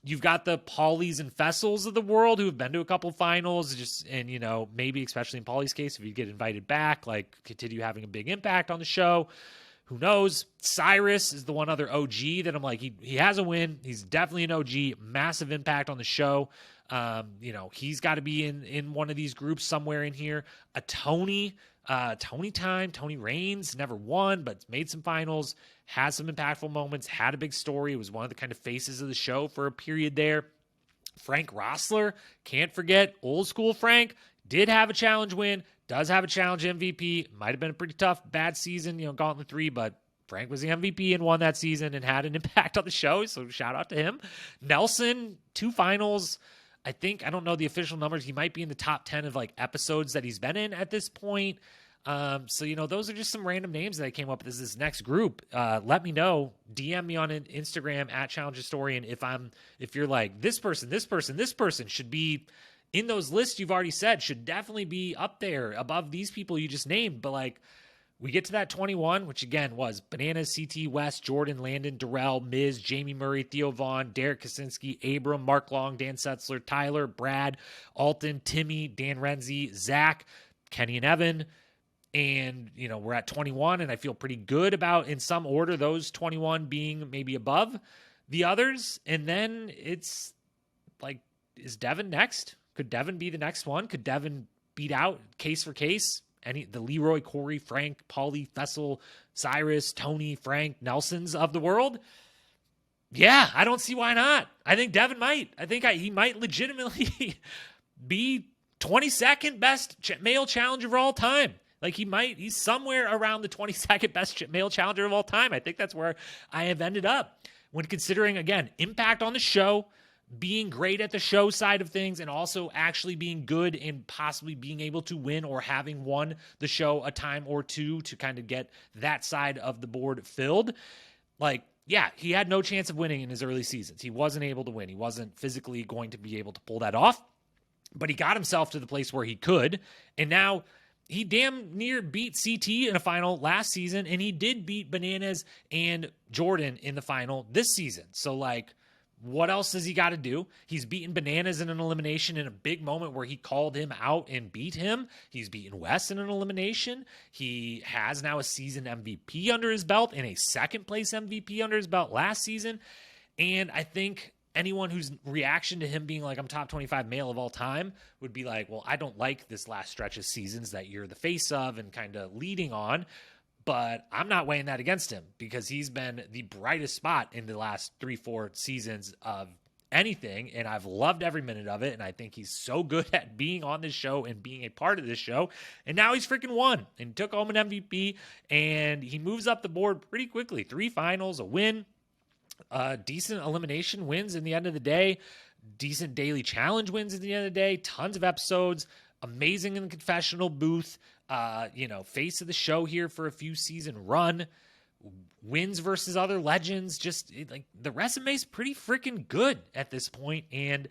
You've got the Paulies and Fessels of the world who have been to a couple finals, and maybe especially in Paulie's case, if you get invited back, like continue having a big impact on the show. Who knows? Cyrus is the one other OG that I'm like, he has a win. He's definitely an OG, massive impact on the show. He's got to be in one of these groups somewhere in here. A Tony Raines, never won, but made some finals, has some impactful moments, had a big story. It was one of the kind of faces of the show for a period there. Frank Rossler, can't forget, old school Frank, did have a challenge win, does have a challenge MVP. Might have been a pretty tough, bad season, Gauntlet 3, but Frank was the MVP and won that season and had an impact on the show, so shout out to him. Nelson, 2 finals. I don't know the official numbers. He might be in the top 10 of like episodes that he's been in at this point. So, those are just some random names that I came up with as this next group. Let me know. DM me on Instagram at Challenge Historian if you're like, this person should be in those lists you've already said, should definitely be up there above these people you just named. But like, we get to that 21, which again was Bananas, CT, West, Jordan, Landon, Darrell, Miz, Jamie Murray, Theo Vaughn, Derek Kaczynski, Abram, Mark Long, Dan Setzler, Tyler, Brad, Alton, Timmy, Dan Renzi, Zach, Kenny and Evan. And, we're at 21, and I feel pretty good about, in some order, those 21 being maybe above the others. And then it's like, is Devin next? Could Devin be the next one? Could Devin beat out case for case the Leroy, Corey, Frank, Paulie, Fessel, Cyrus, Tony, Frank, Nelsons of the world? Yeah, I don't see why not. I think Devin might. I think he might legitimately be 22nd best male challenger of all time. Like he's somewhere around the 22nd best male challenger of all time. I think that's where I have ended up when considering, again, impact on the show, being great at the show side of things, and also actually being good and possibly being able to win or having won the show a time or two to kind of get that side of the board filled. Like, yeah, he had no chance of winning in his early seasons. He wasn't able to win. He wasn't physically going to be able to pull that off, but he got himself to the place where he could. And now he damn near beat CT in a final last season, and he did beat Bananas and Jordan in the final this season. So, like, what else has he got to do? He's beaten Bananas in an elimination in a big moment where he called him out and beat him. He's beaten Wes in an elimination. He has now a season MVP under his belt and a second place MVP under his belt last season. And I think anyone whose reaction to him being like, I'm top 25 male of all time would be like, well, I don't like this last stretch of seasons that you're the face of and kind of leading on. But I'm not weighing that against him because he's been the brightest spot in the last 3-4 seasons of anything. And I've loved every minute of it. And I think he's so good at being on this show and being a part of this show. And now he's freaking won and took home an MVP. And he moves up the board pretty quickly. 3 finals, a win, decent elimination wins in the end of the day, decent daily challenge wins at the end of the day, tons of episodes, amazing in the confessional booth, face of the show here for a few season run, wins versus other legends. Just like the resume is pretty freaking good at this point. And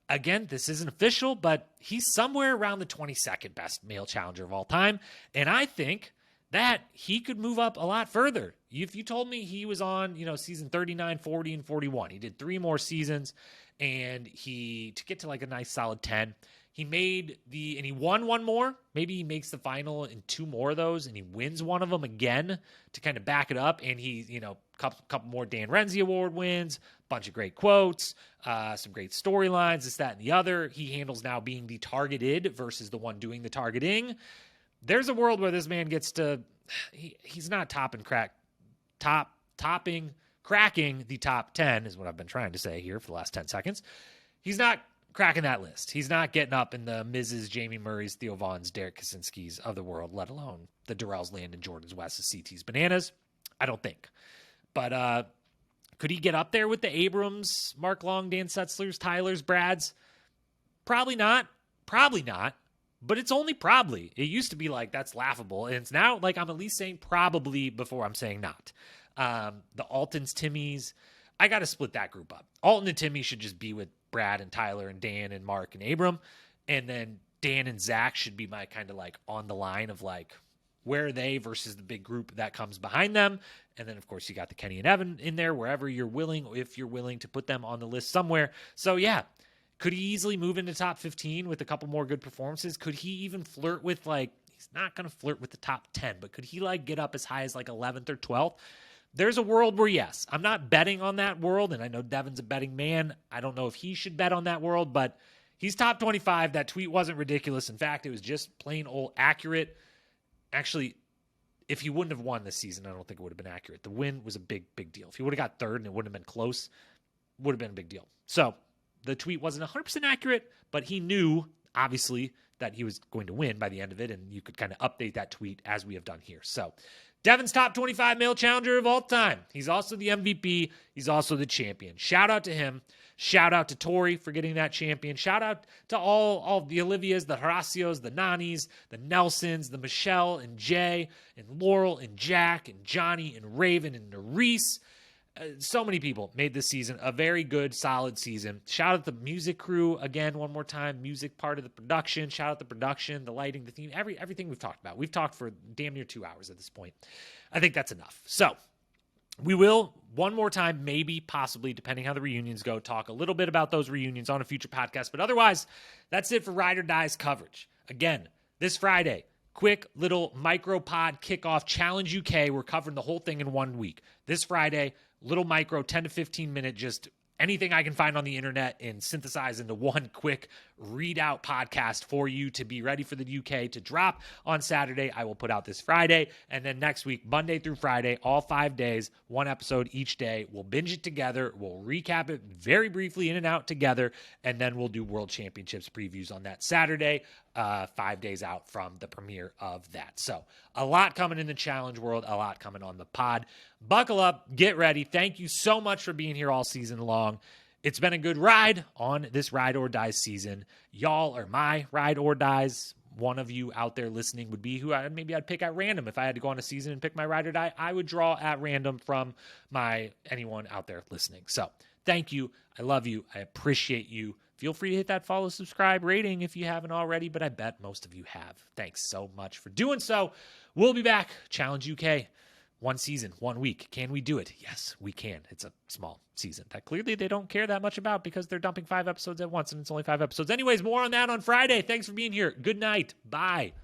again, this isn't official, but he's somewhere around the 22nd best male challenger of all time. And I think that he could move up a lot further. If you told me he was on, season 39, 40, and 41, he did 3 more seasons, and to get to like a nice solid 10, and he won 1 more. Maybe he makes the final in 2 more of those, and he wins one of them again to kind of back it up. And he, couple more Dan Renzi Award wins, bunch of great quotes, some great storylines, this, that, and the other. He handles now being the targeted versus the one doing the targeting. There's a world where this man gets to, he's not cracking the top 10 is what I've been trying to say here for the last 10 seconds. He's not cracking that list. He's not getting up in the Mrs. Jamie Murray's, Theo Vaughn's, Derek Kaczynski's of the world, let alone the Darrell's, Landon Jordan's, West's, CT's, Bananas. I don't think. But could he get up there with the Abrams, Mark Long, Dan Setzler's, Tyler's, Brad's? Probably not. But it's only probably. It used to be like, that's laughable. And it's now like I'm at least saying probably before I'm saying not. The Altons, Timmys, I got to split that group up. Alton and Timmy should just be with Brad and Tyler and Dan and Mark and Abram. And then Dan and Zach should be my kind of like on the line of like, where are they versus the big group that comes behind them. And then, of course, you got the Kenny and Evan in there, wherever you're willing, if you're willing to put them on the list somewhere. So, yeah. Could he easily move into top 15 with a couple more good performances? Could he even flirt with he's not going to flirt with the top 10, but could he get up as high as 11th or 12th? There's a world where, yes, I'm not betting on that world, and I know Devin's a betting man. I don't know if he should bet on that world, but he's top 25. That tweet wasn't ridiculous. In fact, it was just plain old accurate. Actually, if he wouldn't have won this season, I don't think it would have been accurate. The win was a big, big deal. If he would have got third and it wouldn't have been close, it would have been a big deal. So, the tweet wasn't 100% accurate, but he knew, obviously, that he was going to win by the end of it, and you could kind of update that tweet as we have done here. So, Devin's top 25 male challenger of all time. He's also the MVP. He's also the champion. Shout out to him. Shout out to Tori for getting that champion. Shout out to all the Olivias, the Horacios, the Nanis, the Nelsons, the Michelle and Jay and Laurel and Jack and Johnny and Raven and Nerese. So many people made this season a very good, solid season. Shout out the music crew again, one more time. Music part of the production. Shout out the production, the lighting, the theme, everything we've talked about. We've talked for damn near 2 hours at this point. I think that's enough. So we will, one more time, maybe, possibly, depending how the reunions go, talk a little bit about those reunions on a future podcast. But otherwise, that's it for Ride or Die's coverage. Again, this Friday, quick little micro pod kickoff Challenge UK. We're covering the whole thing in 1 week. This Friday, little micro 10 to 15 minute, just anything I can find on the internet and synthesize into one quick readout podcast for you to be ready for the UK to drop on Saturday. I will put out this Friday, and then next week, Monday through Friday, all 5 days, 1 episode each day. We'll binge it together. We'll recap it very briefly in and out together, and then we'll do World Championships previews on that Saturday, 5 days out from the premiere of that. So a lot coming in the challenge world, a lot coming on the pod. Buckle up, get ready. Thank you so much for being here all season long. It's been a good ride on this Ride or Die season. Y'all are my Ride or Dies. One of you out there listening would be who maybe I'd pick at random. If I had to go on a season and pick my Ride or Die, I would draw at random from anyone out there listening. So thank you. I love you. I appreciate you. Feel free to hit that follow, subscribe, rating if you haven't already, but I bet most of you have. Thanks so much for doing so. We'll be back. Challenge UK. 1 season, 1 week. Can we do it? Yes, we can. It's a small season that clearly they don't care that much about because they're dumping 5 episodes at once and it's only 5 episodes. Anyways, more on that on Friday. Thanks for being here. Good night. Bye.